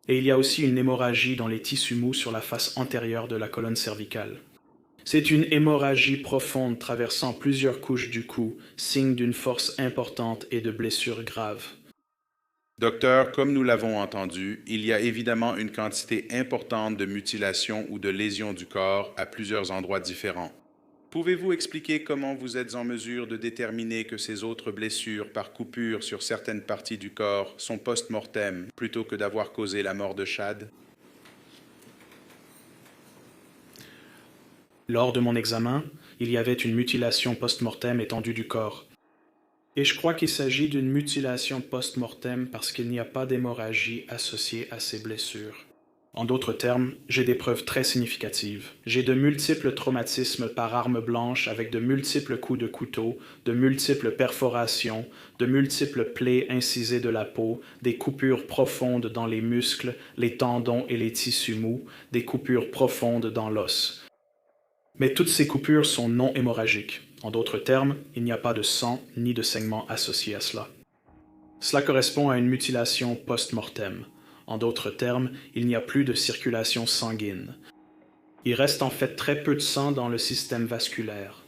Et il y a aussi une hémorragie dans les tissus mous sur la face antérieure de la colonne cervicale. C'est une hémorragie profonde traversant plusieurs couches du cou, signe d'une force importante et de blessures graves. Docteur, comme nous l'avons entendu, il y a évidemment une quantité importante de mutilations ou de lésions du corps à plusieurs endroits différents. Pouvez-vous expliquer comment vous êtes en mesure de déterminer que ces autres blessures par coupure sur certaines parties du corps sont post-mortem plutôt que d'avoir causé la mort de Chad? Lors de mon examen, il y avait une mutilation post-mortem étendue du corps. Et je crois qu'il s'agit d'une mutilation post-mortem parce qu'il n'y a pas d'hémorragie associée à ces blessures. En d'autres termes, j'ai des preuves très significatives. J'ai de multiples traumatismes par arme blanche avec de multiples coups de couteau, de multiples perforations, de multiples plaies incisées de la peau, des coupures profondes dans les muscles, les tendons et les tissus mous, des coupures profondes dans l'os. Mais toutes ces coupures sont non hémorragiques. En d'autres termes, il n'y a pas de sang ni de saignement associé à cela. Cela correspond à une mutilation post-mortem. En d'autres termes, il n'y a plus de circulation sanguine. Il reste en fait très peu de sang dans le système vasculaire.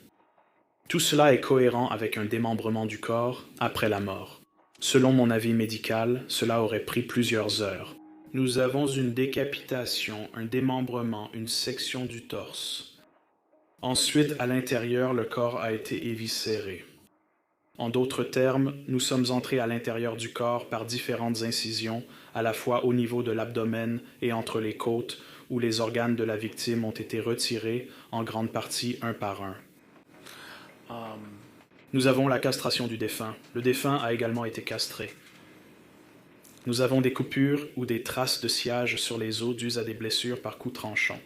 Tout cela est cohérent avec un démembrement du corps après la mort. Selon mon avis médical, cela aurait pris plusieurs heures. Nous avons une décapitation, un démembrement, une section du torse. Ensuite, à l'intérieur, le corps a été éviscéré. En d'autres termes, nous sommes entrés à l'intérieur du corps par différentes incisions, à la fois au niveau de l'abdomen et entre les côtes, où les organes de la victime ont été retirés, en grande partie un par un. Nous avons la castration du défunt. Le défunt a également été castré. Nous avons des coupures ou des traces de sciage sur les os dues à des blessures par coups tranchants.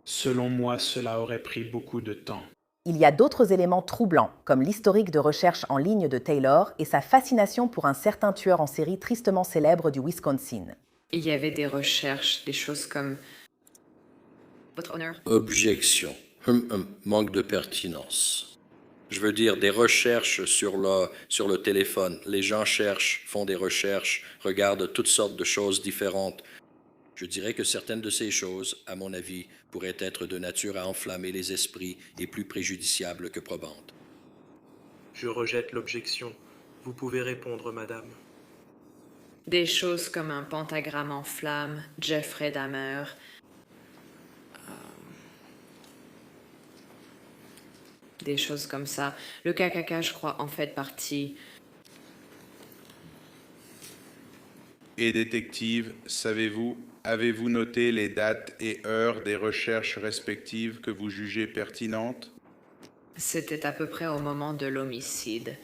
Selon moi, cela aurait pris beaucoup de temps. Il y a d'autres éléments troublants, comme l'historique de recherche en ligne de Taylor et sa fascination pour un certain tueur en série tristement célèbre du Wisconsin. Il y avait des recherches, des choses comme... Votre honneur. Objection. Manque de pertinence. Je veux dire, des recherches sur le téléphone. Les gens cherchent, font des recherches, regardent toutes sortes de choses différentes. Je dirais que certaines de ces choses, à mon avis, pourraient être de nature à enflammer les esprits et plus préjudiciables que probantes. Je rejette l'objection. Vous pouvez répondre, madame. Des choses comme un pentagramme en flammes, Jeffrey Dahmer. Des choses comme ça. Le KKK, je crois, en fait partie. Et détective, avez-vous noté les dates et heures des recherches respectives que vous jugez pertinentes? C'était à peu près au moment de l'homicide.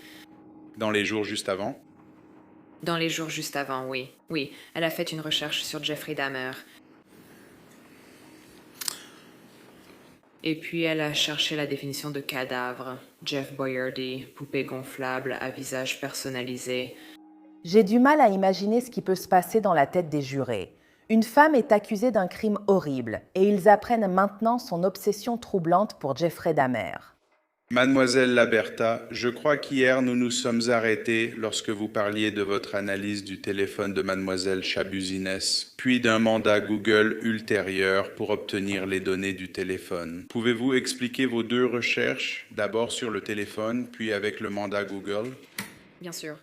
Dans les jours juste avant? Dans les jours juste avant, oui. Oui, elle a fait une recherche sur Jeffrey Dahmer. Et puis elle a cherché la définition de cadavre. Jeff Boyardee, poupée gonflable à visage personnalisé. J'ai du mal à imaginer ce qui peut se passer dans la tête des jurés. Une femme est accusée d'un crime horrible et ils apprennent maintenant son obsession troublante pour Jeffrey Dahmer. Mademoiselle Laberta, je crois qu'hier nous nous sommes arrêtés lorsque vous parliez de votre analyse du téléphone de Mademoiselle Chabuzines, puis d'un mandat Google ultérieur pour obtenir les données du téléphone. Pouvez-vous expliquer vos deux recherches, d'abord sur le téléphone, puis avec le mandat Google? Bien sûr.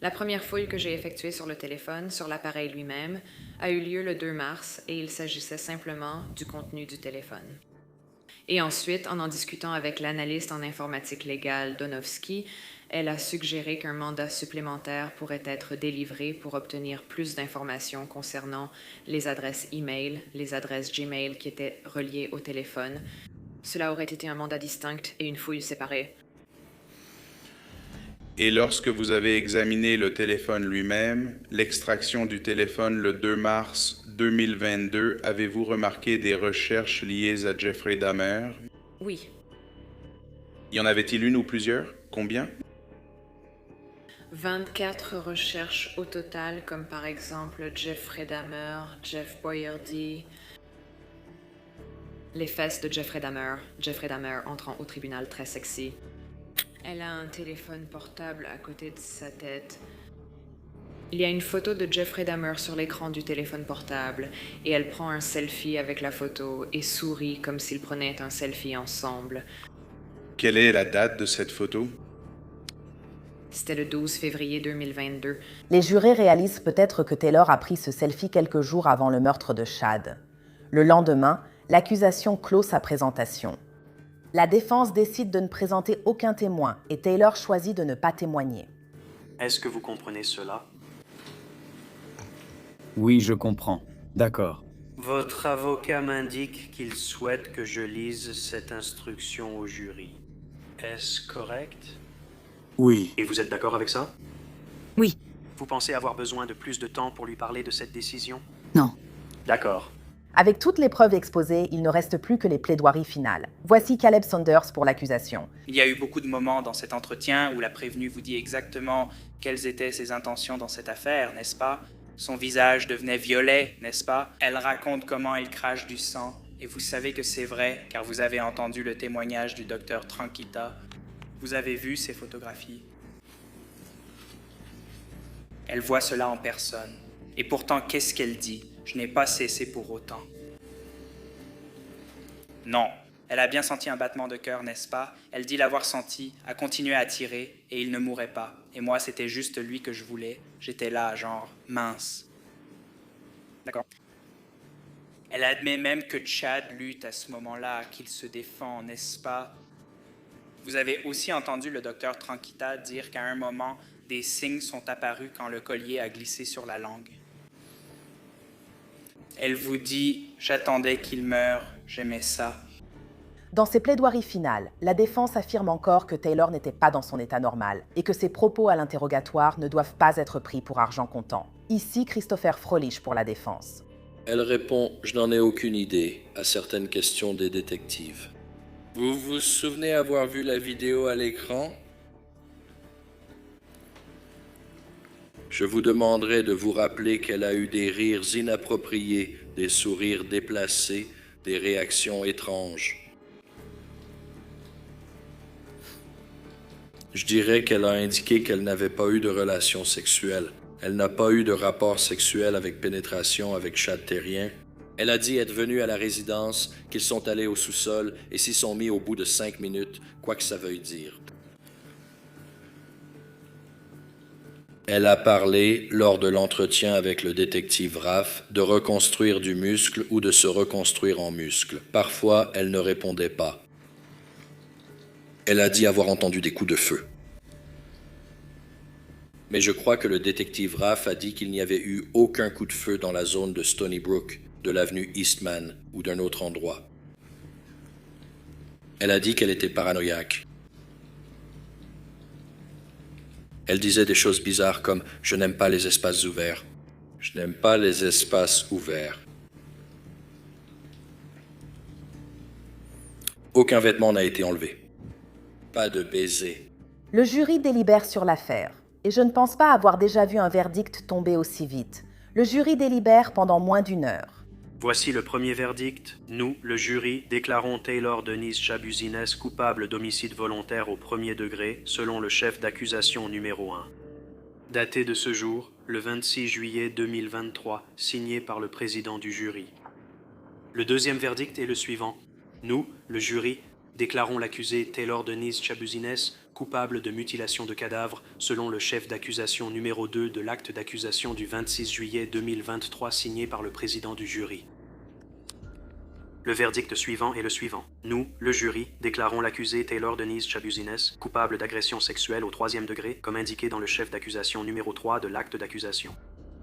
La première fouille que j'ai effectuée sur le téléphone, sur l'appareil lui-même, a eu lieu le 2 mars et il s'agissait simplement du contenu du téléphone. Et ensuite, en discutant avec l'analyste en informatique légale Donofsky, elle a suggéré qu'un mandat supplémentaire pourrait être délivré pour obtenir plus d'informations concernant les adresses e-mail, les adresses Gmail qui étaient reliées au téléphone. Cela aurait été un mandat distinct et une fouille séparée. Et lorsque vous avez examiné le téléphone lui-même, l'extraction du téléphone le 2 mars 2022, avez-vous remarqué des recherches liées à Jeffrey Dahmer? Oui. Y en avait-il une ou plusieurs? Combien? 24 recherches au total, comme par exemple Jeffrey Dahmer, Jeff Boyardee, les fesses de Jeffrey Dahmer entrant au tribunal très sexy. Elle a un téléphone portable à côté de sa tête. Il y a une photo de Jeffrey Dahmer sur l'écran du téléphone portable et elle prend un selfie avec la photo et sourit comme s'ils prenaient un selfie ensemble. Quelle est la date de cette photo? C'était le 12 février 2022. Les jurés réalisent peut-être que Taylor a pris ce selfie quelques jours avant le meurtre de Chad. Le lendemain, l'accusation clôt sa présentation. La défense décide de ne présenter aucun témoin et Taylor choisit de ne pas témoigner. Est-ce que vous comprenez cela? Oui, je comprends. D'accord. Votre avocat m'indique qu'il souhaite que je lise cette instruction au jury. Est-ce correct? Oui. Et vous êtes d'accord avec ça? Oui. Vous pensez avoir besoin de plus de temps pour lui parler de cette décision? Non. D'accord. Avec toutes les preuves exposées, il ne reste plus que les plaidoiries finales. Voici Caleb Saunders pour l'accusation. Il y a eu beaucoup de moments dans cet entretien où la prévenue vous dit exactement quelles étaient ses intentions dans cette affaire, n'est-ce pas? Son visage devenait violet, n'est-ce pas? Elle raconte comment il crache du sang. Et vous savez que c'est vrai, car vous avez entendu le témoignage du docteur Tranquita. Vous avez vu ces photographies. Elle voit cela en personne. Et pourtant, qu'est-ce qu'elle dit? Je n'ai pas cessé pour autant. Non, elle a bien senti un battement de cœur, n'est-ce pas? Elle dit l'avoir senti, a continué à tirer, et il ne mourait pas. Et moi, c'était juste lui que je voulais. J'étais là, genre, mince. D'accord. Elle admet même que Chad lutte à ce moment-là, qu'il se défend, n'est-ce pas? Vous avez aussi entendu le docteur Tranquita dire qu'à un moment, des signes sont apparus quand le collier a glissé sur la langue. Elle vous dit « J'attendais qu'il meure, j'aimais ça ». Dans ses plaidoiries finales, la défense affirme encore que Taylor n'était pas dans son état normal et que ses propos à l'interrogatoire ne doivent pas être pris pour argent comptant. Ici, Christopher Froelich pour la défense. Elle répond « Je n'en ai aucune idée » à certaines questions des détectives. Vous vous souvenez avoir vu la vidéo à l'écran? Je vous demanderai de vous rappeler qu'elle a eu des rires inappropriés, des sourires déplacés, des réactions étranges. Je dirais qu'elle a indiqué qu'elle n'avait pas eu de relations sexuelles. Elle n'a pas eu de rapport sexuel avec pénétration avec Chad Terrien. Elle a dit être venue à la résidence, qu'ils sont allés au sous-sol et s'y sont mis au bout de 5 minutes, quoi que ça veuille dire. Elle a parlé, lors de l'entretien avec le détective Raff, de reconstruire du muscle ou de se reconstruire en muscle. Parfois, elle ne répondait pas. Elle a dit avoir entendu des coups de feu. Mais je crois que le détective Raff a dit qu'il n'y avait eu aucun coup de feu dans la zone de Stony Brook, de l'avenue Eastman ou d'un autre endroit. Elle a dit qu'elle était paranoïaque. Elle disait des choses bizarres comme « Je n'aime pas les espaces ouverts. Je n'aime pas les espaces ouverts. » Aucun vêtement n'a été enlevé. Pas de baiser. Le jury délibère sur l'affaire. Et je ne pense pas avoir déjà vu un verdict tomber aussi vite. Le jury délibère pendant moins d'1 heure. Voici le premier verdict. Nous, le jury, déclarons Taylor Denise Chabuzines coupable d'homicide volontaire au 1er degré, selon le chef d'accusation numéro 1. Daté de ce jour, le 26 juillet 2023, signé par le président du jury. Le deuxième verdict est le suivant. Nous, le jury, déclarons l'accusé Taylor Denise Chabuzines coupable de mutilation de cadavre, selon le chef d'accusation numéro 2 de l'acte d'accusation du 26 juillet 2023 signé par le président du jury. Le verdict suivant est le suivant. Nous, le jury, déclarons l'accusé Taylor Denise Chabuzines coupable d'agression sexuelle au 3e degré, comme indiqué dans le chef d'accusation numéro 3 de l'acte d'accusation.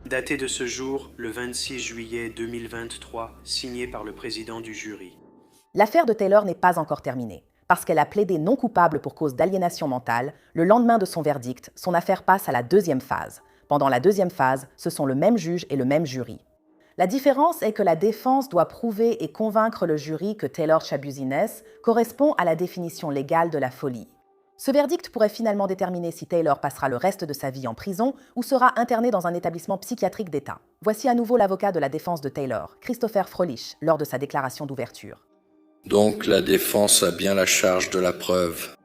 Daté de ce jour, le 26 juillet 2023, signé par le président du jury. L'affaire de Taylor n'est pas encore terminée. Parce qu'elle a plaidé non coupable pour cause d'aliénation mentale, le lendemain de son verdict, son affaire passe à la 2e phase. Pendant la 2e phase, ce sont le même juge et le même jury. La différence est que la défense doit prouver et convaincre le jury que Taylor Chabuzines correspond à la définition légale de la folie. Ce verdict pourrait finalement déterminer si Taylor passera le reste de sa vie en prison ou sera interné dans un établissement psychiatrique d'État. Voici à nouveau l'avocat de la défense de Taylor, Christopher Froelich, lors de sa déclaration d'ouverture. Donc la défense a bien la charge de la preuve.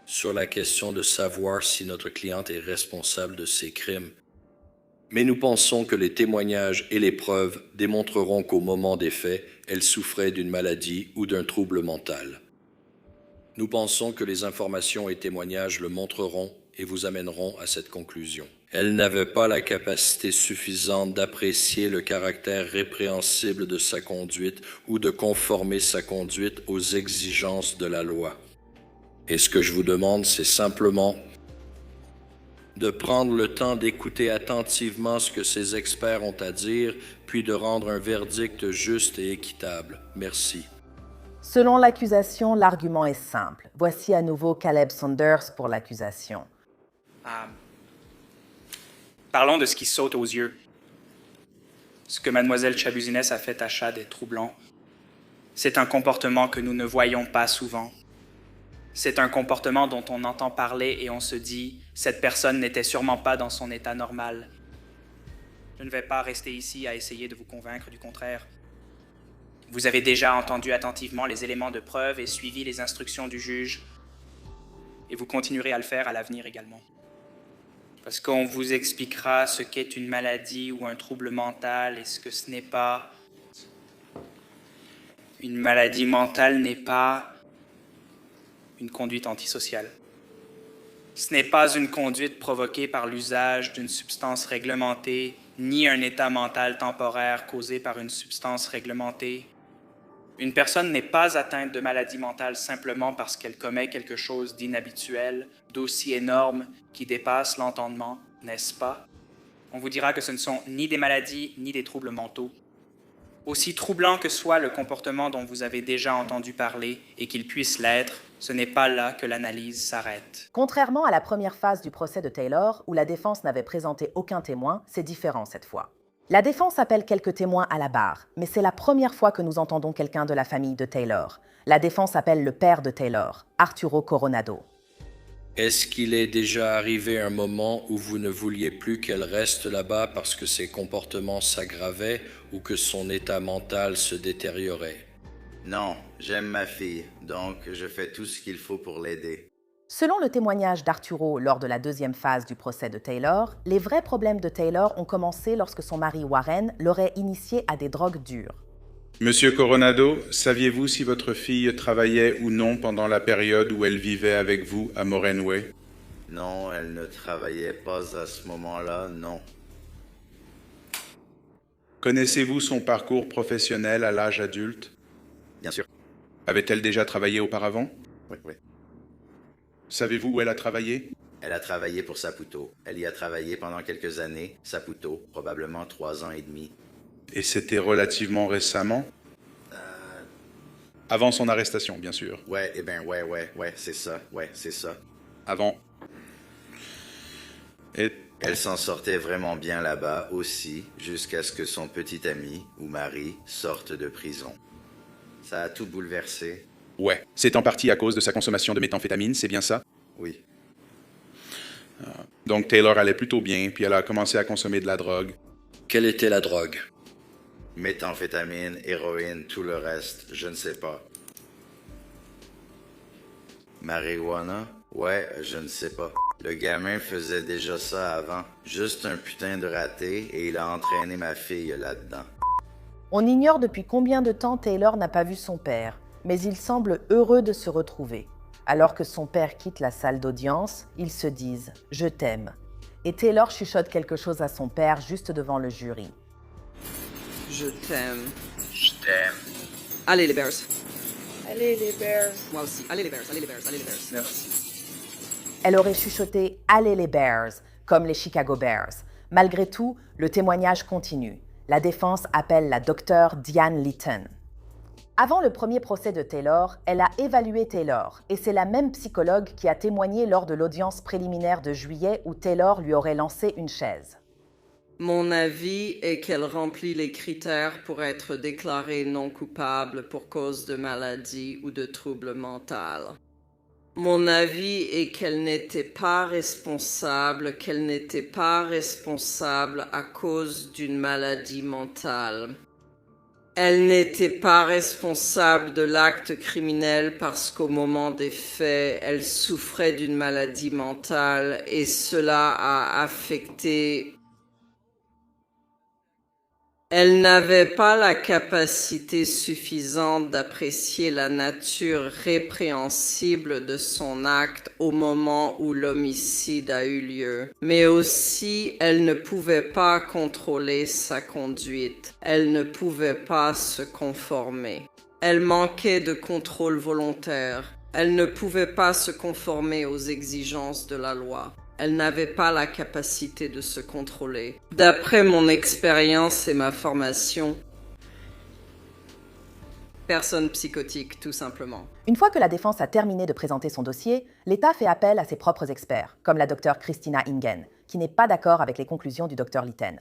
Sur la question de savoir si notre cliente est responsable de ces crimes. Mais nous pensons que les témoignages et les preuves démontreront qu'au moment des faits, elle souffrait d'une maladie ou d'un trouble mental. Nous pensons que les informations et témoignages le montreront et vous amèneront à cette conclusion. Elle n'avait pas la capacité suffisante d'apprécier le caractère répréhensible de sa conduite ou de conformer sa conduite aux exigences de la loi. Et ce que je vous demande, c'est simplement de prendre le temps d'écouter attentivement ce que ces experts ont à dire, puis de rendre un verdict juste et équitable. Merci. Selon l'accusation, l'argument est simple. Voici à nouveau Caleb Saunders pour l'accusation. Parlons de ce qui saute aux yeux. Ce que mademoiselle Chabuzines a fait à Chad est troublant. C'est un comportement que nous ne voyons pas souvent. C'est un comportement dont on entend parler et on se dit « cette personne n'était sûrement pas dans son état normal ». Je ne vais pas rester ici à essayer de vous convaincre du contraire. Vous avez déjà entendu attentivement les éléments de preuve et suivi les instructions du juge. Et vous continuerez à le faire à l'avenir également. Parce qu'on vous expliquera ce qu'est une maladie ou un trouble mental et ce que ce n'est pas. Une maladie mentale n'est pas une conduite antisociale. Ce n'est pas une conduite provoquée par l'usage d'une substance réglementée, ni un état mental temporaire causé par une substance réglementée. Une personne n'est pas atteinte de maladie mentale simplement parce qu'elle commet quelque chose d'inhabituel, d'aussi énorme, qui dépasse l'entendement, n'est-ce pas? On vous dira que ce ne sont ni des maladies, ni des troubles mentaux. Aussi troublant que soit le comportement dont vous avez déjà entendu parler et qu'il puisse l'être, ce n'est pas là que l'analyse s'arrête. Contrairement à la première phase du procès de Taylor, où la défense n'avait présenté aucun témoin, c'est différent cette fois. La défense appelle quelques témoins à la barre, mais c'est la première fois que nous entendons quelqu'un de la famille de Taylor. La défense appelle le père de Taylor, Arturo Coronado. Est-ce qu'il est déjà arrivé un moment où vous ne vouliez plus qu'elle reste là-bas parce que ses comportements s'aggravaient ou que son état mental se détériorait? Non, j'aime ma fille, donc je fais tout ce qu'il faut pour l'aider. Selon le témoignage d'Arturo lors de la deuxième phase du procès de Taylor, les vrais problèmes de Taylor ont commencé lorsque son mari Warren l'aurait initié à des drogues dures. Monsieur Coronado, saviez-vous si votre fille travaillait ou non pendant la période où elle vivait avec vous à Morenway? Non, elle ne travaillait pas à ce moment-là, non. Connaissez-vous son parcours professionnel à l'âge adulte? Bien sûr. Avait-elle déjà travaillé auparavant? Oui, oui. Savez-vous où elle a travaillé? Elle a travaillé pour Saputo. Elle y a travaillé pendant quelques années. Saputo, probablement 3 ans et demi. Et c'était relativement récemment? Avant son arrestation, bien sûr. Ouais, c'est ça. Ouais, c'est ça. Avant. Et... Elle s'en sortait vraiment bien là-bas aussi, jusqu'à ce que son petit ami, ou mari, sorte de prison. Ça a tout bouleversé. Ouais, c'est en partie à cause de sa consommation de méthamphétamine, c'est bien ça? Oui. Donc Taylor allait plutôt bien, puis elle a commencé à consommer de la drogue. Quelle était la drogue? Méthamphétamine, héroïne, tout le reste, je ne sais pas. Marijuana? Ouais, je ne sais pas. Le gamin faisait déjà ça avant. Juste un putain de raté, et il a entraîné ma fille là-dedans. On ignore depuis combien de temps Taylor n'a pas vu son père, mais il semble heureux de se retrouver. Alors que son père quitte la salle d'audience, ils se disent « Je t'aime ». Et Taylor chuchote quelque chose à son père juste devant le jury. Je t'aime. Je t'aime. Allez les Bears. Allez les Bears. Moi aussi. Allez les Bears, allez les Bears, allez les Bears. Merci. Elle aurait chuchoté « Allez les Bears », comme les Chicago Bears. Malgré tout, le témoignage continue. La défense appelle la docteure Diane Litton. Avant le premier procès de Taylor, elle a évalué Taylor, et c'est la même psychologue qui a témoigné lors de l'audience préliminaire de juillet où Taylor lui aurait lancé une chaise. Mon avis est qu'elle remplit les critères pour être déclarée non coupable pour cause de maladie ou de trouble mental. Mon avis est qu'elle n'était pas responsable à cause d'une maladie mentale. Elle n'était pas responsable de l'acte criminel parce qu'au moment des faits, elle souffrait d'une maladie mentale et cela a affecté... Elle n'avait pas la capacité suffisante d'apprécier la nature répréhensible de son acte au moment où l'homicide a eu lieu. Mais aussi, elle ne pouvait pas contrôler sa conduite. Elle ne pouvait pas se conformer. Elle manquait de contrôle volontaire. Elle ne pouvait pas se conformer aux exigences de la loi. Elle n'avait pas la capacité de se contrôler. D'après mon expérience et ma formation, personne psychotique, tout simplement. Une fois que la défense a terminé de présenter son dossier, l'État fait appel à ses propres experts, comme la docteure Christina Ingen, qui n'est pas d'accord avec les conclusions du docteur Litton.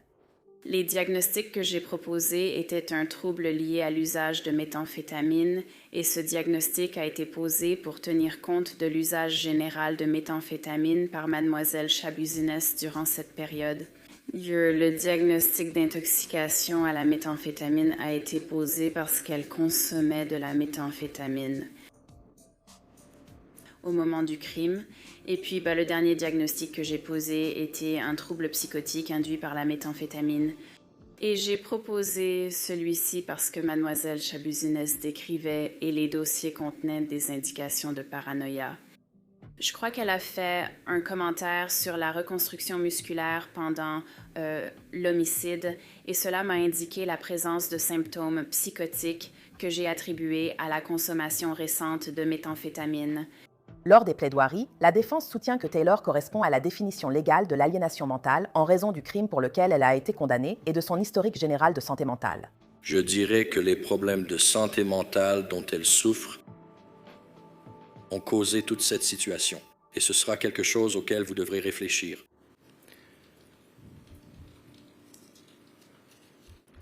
Les diagnostics que j'ai proposés étaient un trouble lié à l'usage de méthamphétamine et ce diagnostic a été posé pour tenir compte de l'usage général de méthamphétamine par mademoiselle Chabuzines durant cette période. Le diagnostic d'intoxication à la méthamphétamine a été posé parce qu'elle consommait de la méthamphétamine au moment du crime. Et puis, le dernier diagnostic que j'ai posé était un trouble psychotique induit par la méthamphétamine. Et j'ai proposé celui-ci parce que mademoiselle Chabuzines décrivait et les dossiers contenaient des indications de paranoïa. Je crois qu'elle a fait un commentaire sur la reconstruction musculaire pendant l'homicide et cela m'a indiqué la présence de symptômes psychotiques que j'ai attribués à la consommation récente de méthamphétamine. Lors des plaidoiries, la défense soutient que Taylor correspond à la définition légale de l'aliénation mentale en raison du crime pour lequel elle a été condamnée et de son historique général de santé mentale. Je dirais que les problèmes de santé mentale dont elle souffre ont causé toute cette situation. Et ce sera quelque chose auquel vous devrez réfléchir.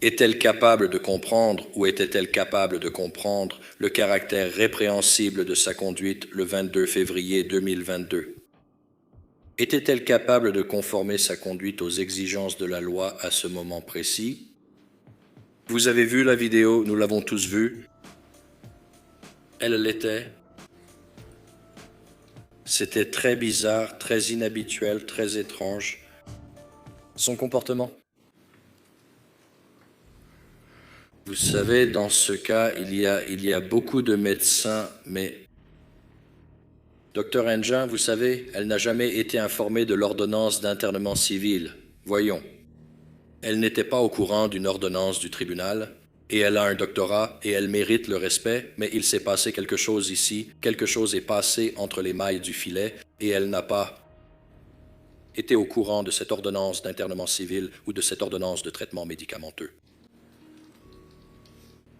Est-elle capable de comprendre ou était-elle capable de comprendre le caractère répréhensible de sa conduite le 22 février 2022? Était-elle capable de conformer sa conduite aux exigences de la loi à ce moment précis? Vous avez vu la vidéo, nous l'avons tous vue. Elle l'était. C'était très bizarre, très inhabituel, très étrange. Son comportement. Vous savez, dans ce cas, il y a beaucoup de médecins, mais... Docteur Engin, vous savez, elle n'a jamais été informée de l'ordonnance d'internement civil. Voyons. Elle n'était pas au courant d'une ordonnance du tribunal, et elle a un doctorat, et elle mérite le respect, mais il s'est passé quelque chose ici, quelque chose est passé entre les mailles du filet, et elle n'a pas été au courant de cette ordonnance d'internement civil ou de cette ordonnance de traitement médicamenteux.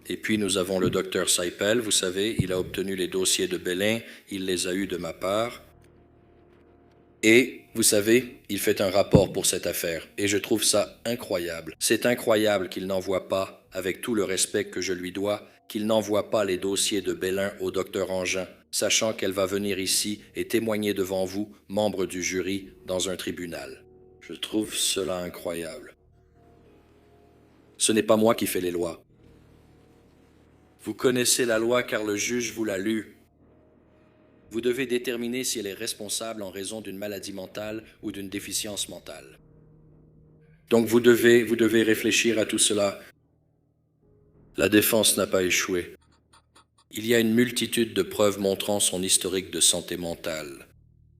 Et puis nous avons le docteur Seipel, vous savez, il a obtenu les dossiers de Belin, il les a eus de ma part. Et, vous savez, il fait un rapport pour cette affaire, et je trouve ça incroyable. C'est incroyable qu'il n'envoie pas, avec tout le respect que je lui dois, qu'il n'envoie pas les dossiers de Belin au docteur Engin, sachant qu'elle va venir ici et témoigner devant vous, membre du jury, dans un tribunal. Je trouve cela incroyable. Ce n'est pas moi qui fais les lois. Vous connaissez la loi car le juge vous l'a lue. Vous devez déterminer si elle est responsable en raison d'une maladie mentale ou d'une déficience mentale. Donc vous devez réfléchir à tout cela. La défense n'a pas échoué. Il y a une multitude de preuves montrant son historique de santé mentale.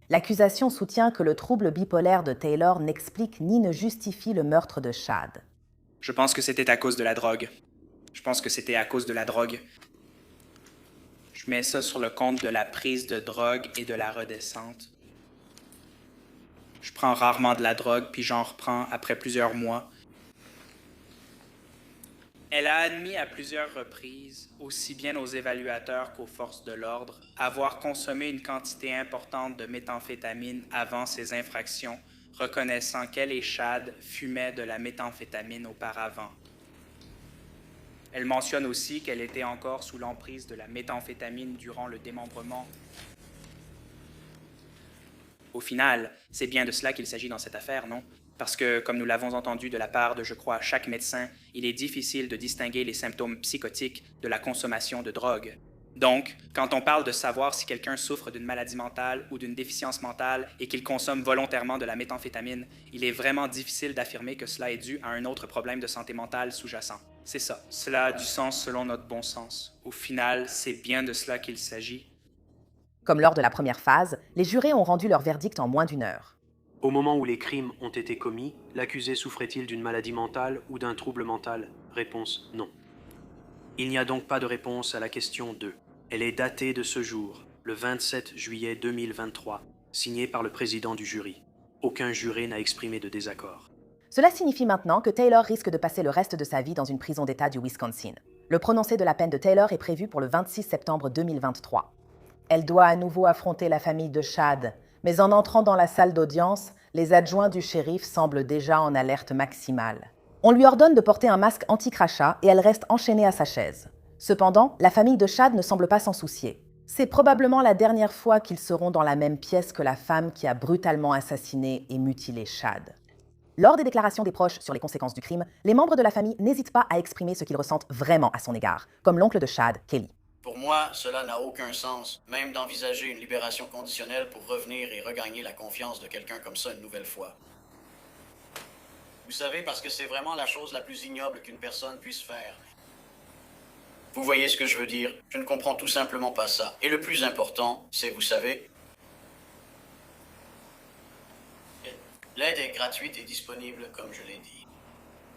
L'accusation soutient que le trouble bipolaire de Taylor n'explique ni ne justifie le meurtre de Chad. Je pense que c'était à cause de la drogue. Je mets ça sur le compte de la prise de drogue et de la redescente. Je prends rarement de la drogue, puis j'en reprends après plusieurs mois. Elle a admis à plusieurs reprises, aussi bien aux évaluateurs qu'aux forces de l'ordre, avoir consommé une quantité importante de méthamphétamine avant ses infractions, reconnaissant qu'elle et Chad fumaient de la méthamphétamine auparavant. Elle mentionne aussi qu'elle était encore sous l'emprise de la méthamphétamine durant le démembrement. Au final, c'est bien de cela qu'il s'agit dans cette affaire, non? Parce que, comme nous l'avons entendu de la part de, je crois, chaque médecin, il est difficile de distinguer les symptômes psychotiques de la consommation de drogue. Donc, quand on parle de savoir si quelqu'un souffre d'une maladie mentale ou d'une déficience mentale et qu'il consomme volontairement de la méthamphétamine, il est vraiment difficile d'affirmer que cela est dû à un autre problème de santé mentale sous-jacent. C'est ça. Cela a du sens selon notre bon sens. Au final, c'est bien de cela qu'il s'agit. Comme lors de la première phase, les jurés ont rendu leur verdict en moins d'1 heure. Au moment où les crimes ont été commis, l'accusé souffrait-il d'une maladie mentale ou d'un trouble mental? Réponse non. Il n'y a donc pas de réponse à la question 2. Elle est datée de ce jour, le 27 juillet 2023, signée par le président du jury. Aucun juré n'a exprimé de désaccord. Cela signifie maintenant que Taylor risque de passer le reste de sa vie dans une prison d'État du Wisconsin. Le prononcé de la peine de Taylor est prévu pour le 26 septembre 2023. Elle doit à nouveau affronter la famille de Chad, mais en entrant dans la salle d'audience, les adjoints du shérif semblent déjà en alerte maximale. On lui ordonne de porter un masque anti-crachat et elle reste enchaînée à sa chaise. Cependant, la famille de Chad ne semble pas s'en soucier. C'est probablement la dernière fois qu'ils seront dans la même pièce que la femme qui a brutalement assassiné et mutilé Chad. Lors des déclarations des proches sur les conséquences du crime, les membres de la famille n'hésitent pas à exprimer ce qu'ils ressentent vraiment à son égard, comme l'oncle de Chad, Kelly. Pour moi, cela n'a aucun sens, même d'envisager une libération conditionnelle pour revenir et regagner la confiance de quelqu'un comme ça une nouvelle fois. Vous savez, parce que c'est vraiment la chose la plus ignoble qu'une personne puisse faire. Vous voyez ce que je veux dire? Je ne comprends tout simplement pas ça. Et le plus important, c'est, vous savez, l'aide est gratuite et disponible, comme je l'ai dit.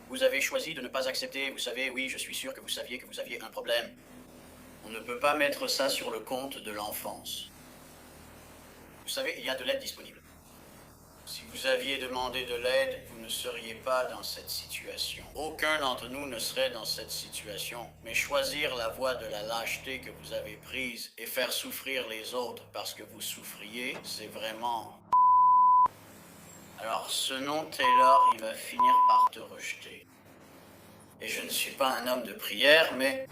Vous avez choisi de ne pas accepter, vous savez, oui, je suis sûr que vous saviez que vous aviez un problème. On ne peut pas mettre ça sur le compte de l'enfance. Vous savez, il y a de l'aide disponible. Si vous aviez demandé de l'aide, vous ne seriez pas dans cette situation. Aucun d'entre nous ne serait dans cette situation. Mais choisir la voie de la lâcheté que vous avez prise et faire souffrir les autres parce que vous souffriez, c'est vraiment... Alors, ce nom Taylor, il va finir par te rejeter. Et je ne suis pas un homme de prière, mais...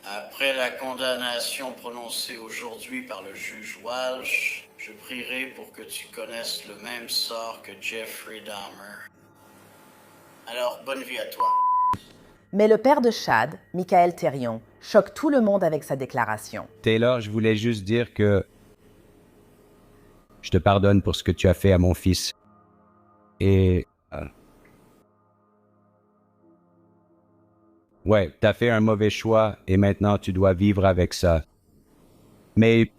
Après la condamnation prononcée aujourd'hui par le juge Walsh, je prierai pour que tu connaisses le même sort que Jeffrey Dahmer. Alors, bonne vie à toi. Mais le père de Chad, Michael Thérion, choque tout le monde avec sa déclaration. Taylor, je voulais juste dire que Je te pardonne pour ce que tu as fait à mon fils. Et... ouais, t'as fait un mauvais choix et maintenant tu dois vivre avec ça. Mais...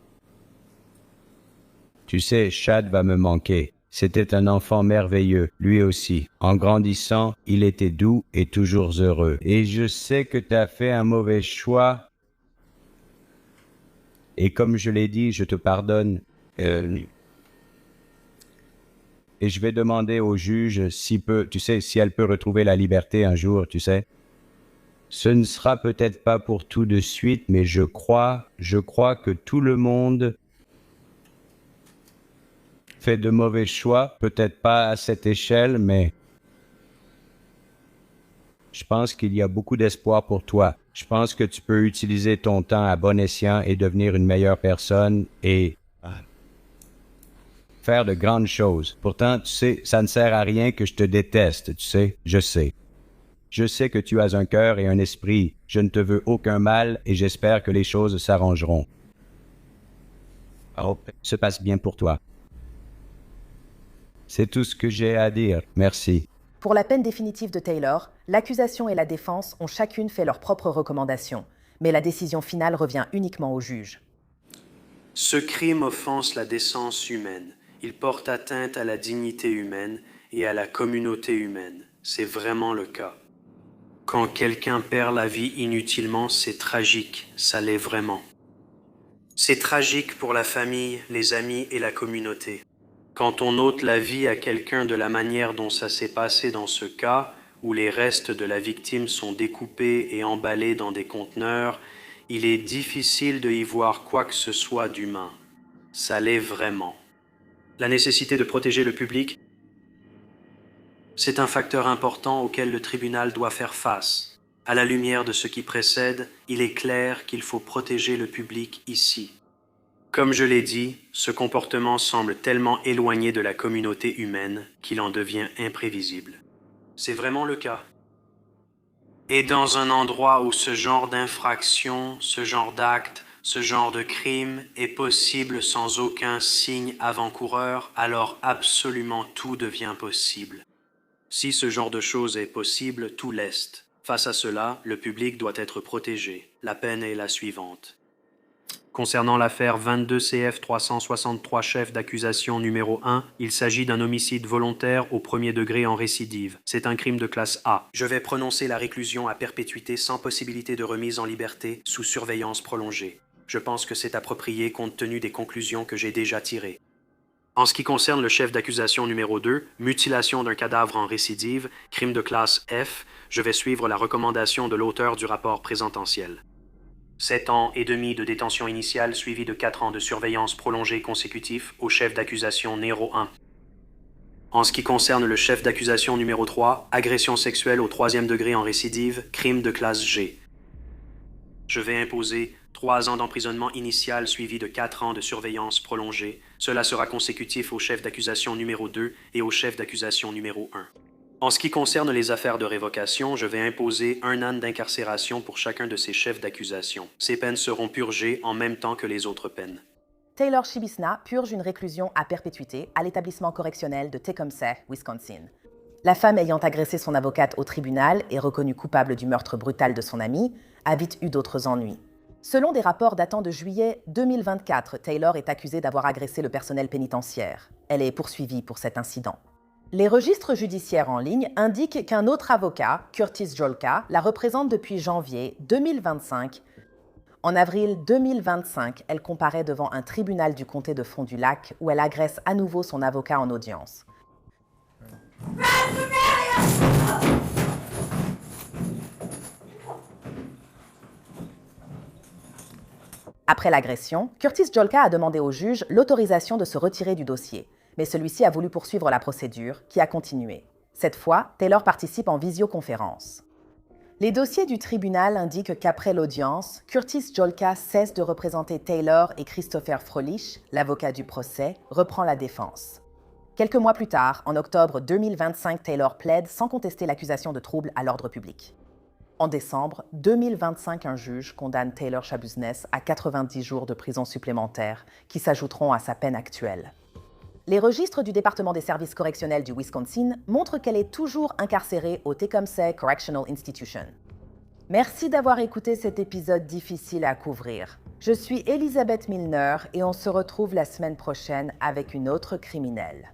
tu sais, Chad va me manquer. C'était un enfant merveilleux, lui aussi. En grandissant, il était doux et toujours heureux. Et je sais que t'as fait un mauvais choix. Et comme je l'ai dit, je te pardonne. Et je vais demander au juge si elle peut retrouver la liberté un jour, tu sais. Ce ne sera peut-être pas pour tout de suite, mais je crois que tout le monde fait de mauvais choix, peut-être pas à cette échelle, mais je pense qu'il y a beaucoup d'espoir pour toi. Je pense que tu peux utiliser ton temps à bon escient et devenir une meilleure personne et faire de grandes choses. Pourtant, tu sais, ça ne sert à rien que je te déteste, tu sais, je sais. Je sais que tu as un cœur et un esprit. Je ne te veux aucun mal et j'espère que les choses s'arrangeront. Se passe bien pour toi. C'est tout ce que j'ai à dire. Merci. Pour la peine définitive de Taylor, l'accusation et la défense ont chacune fait leurs propres recommandations, mais la décision finale revient uniquement au juge. Ce crime offense la décence humaine. Il porte atteinte à la dignité humaine et à la communauté humaine. C'est vraiment le cas. Quand quelqu'un perd la vie inutilement, c'est tragique, ça l'est vraiment. C'est tragique pour la famille, les amis et la communauté. Quand on ôte la vie à quelqu'un de la manière dont ça s'est passé dans ce cas, où les restes de la victime sont découpés et emballés dans des conteneurs, il est difficile de y voir quoi que ce soit d'humain. Ça l'est vraiment. La nécessité de protéger le public, c'est un facteur important auquel le tribunal doit faire face. À la lumière de ce qui précède, il est clair qu'il faut protéger le public ici. Comme je l'ai dit, ce comportement semble tellement éloigné de la communauté humaine qu'il en devient imprévisible. C'est vraiment le cas. Et dans un endroit où ce genre d'infraction, ce genre d'acte, ce genre de crime est possible sans aucun signe avant-coureur, alors absolument tout devient possible. Si ce genre de choses est possible, tout l'est. Face à cela, le public doit être protégé. La peine est la suivante. Concernant l'affaire 22 CF 363 chef d'accusation numéro 1, il s'agit d'un homicide volontaire au premier degré en récidive. C'est un crime de classe A. Je vais prononcer la réclusion à perpétuité sans possibilité de remise en liberté sous surveillance prolongée. Je pense que c'est approprié compte tenu des conclusions que j'ai déjà tirées. En ce qui concerne le chef d'accusation numéro 2, mutilation d'un cadavre en récidive, crime de classe F, je vais suivre la recommandation de l'auteur du rapport présententiel. 7 ans et demi de détention initiale suivi de 4 ans de surveillance prolongée consécutifs au chef d'accusation numéro 1. En ce qui concerne le chef d'accusation numéro 3, agression sexuelle au 3e degré en récidive, crime de classe G. Je vais imposer 3 ans d'emprisonnement initial suivi de 4 ans de surveillance prolongée. Cela sera consécutif au chef d'accusation numéro 2 et au chef d'accusation numéro 1. En ce qui concerne les affaires de révocation, je vais imposer 1 an d'incarcération pour chacun de ces chefs d'accusation. Ces peines seront purgées en même temps que les autres peines. Taylor Shibisna purge une réclusion à perpétuité à l'établissement correctionnel de Tecumseh, Wisconsin. La femme ayant agressé son avocate au tribunal et reconnue coupable du meurtre brutal de son ami a vite eu d'autres ennuis. Selon des rapports datant de juillet 2024, Taylor est accusée d'avoir agressé le personnel pénitentiaire. Elle est poursuivie pour cet incident. Les registres judiciaires en ligne indiquent qu'un autre avocat, Curtis Jolka, la représente depuis janvier 2025. En avril 2025, elle comparaît devant un tribunal du comté de Fond-du-Lac où elle agresse à nouveau son avocat en audience. Après l'agression, Curtis Jolka a demandé au juge l'autorisation de se retirer du dossier. Mais celui-ci a voulu poursuivre la procédure, qui a continué. Cette fois, Taylor participe en visioconférence. Les dossiers du tribunal indiquent qu'après l'audience, Curtis Jolka cesse de représenter Taylor et Christopher Froelich, l'avocat du procès, reprend la défense. Quelques mois plus tard, en octobre 2025, Taylor plaide sans contester l'accusation de trouble à l'ordre public. En décembre 2025, un juge condamne Taylor Schabusiness à 90 jours de prison supplémentaires qui s'ajouteront à sa peine actuelle. Les registres du département des services correctionnels du Wisconsin montrent qu'elle est toujours incarcérée au Tecumseh Correctional Institution. Merci d'avoir écouté cet épisode difficile à couvrir. Je suis Elisabeth Milner et on se retrouve la semaine prochaine avec une autre criminelle.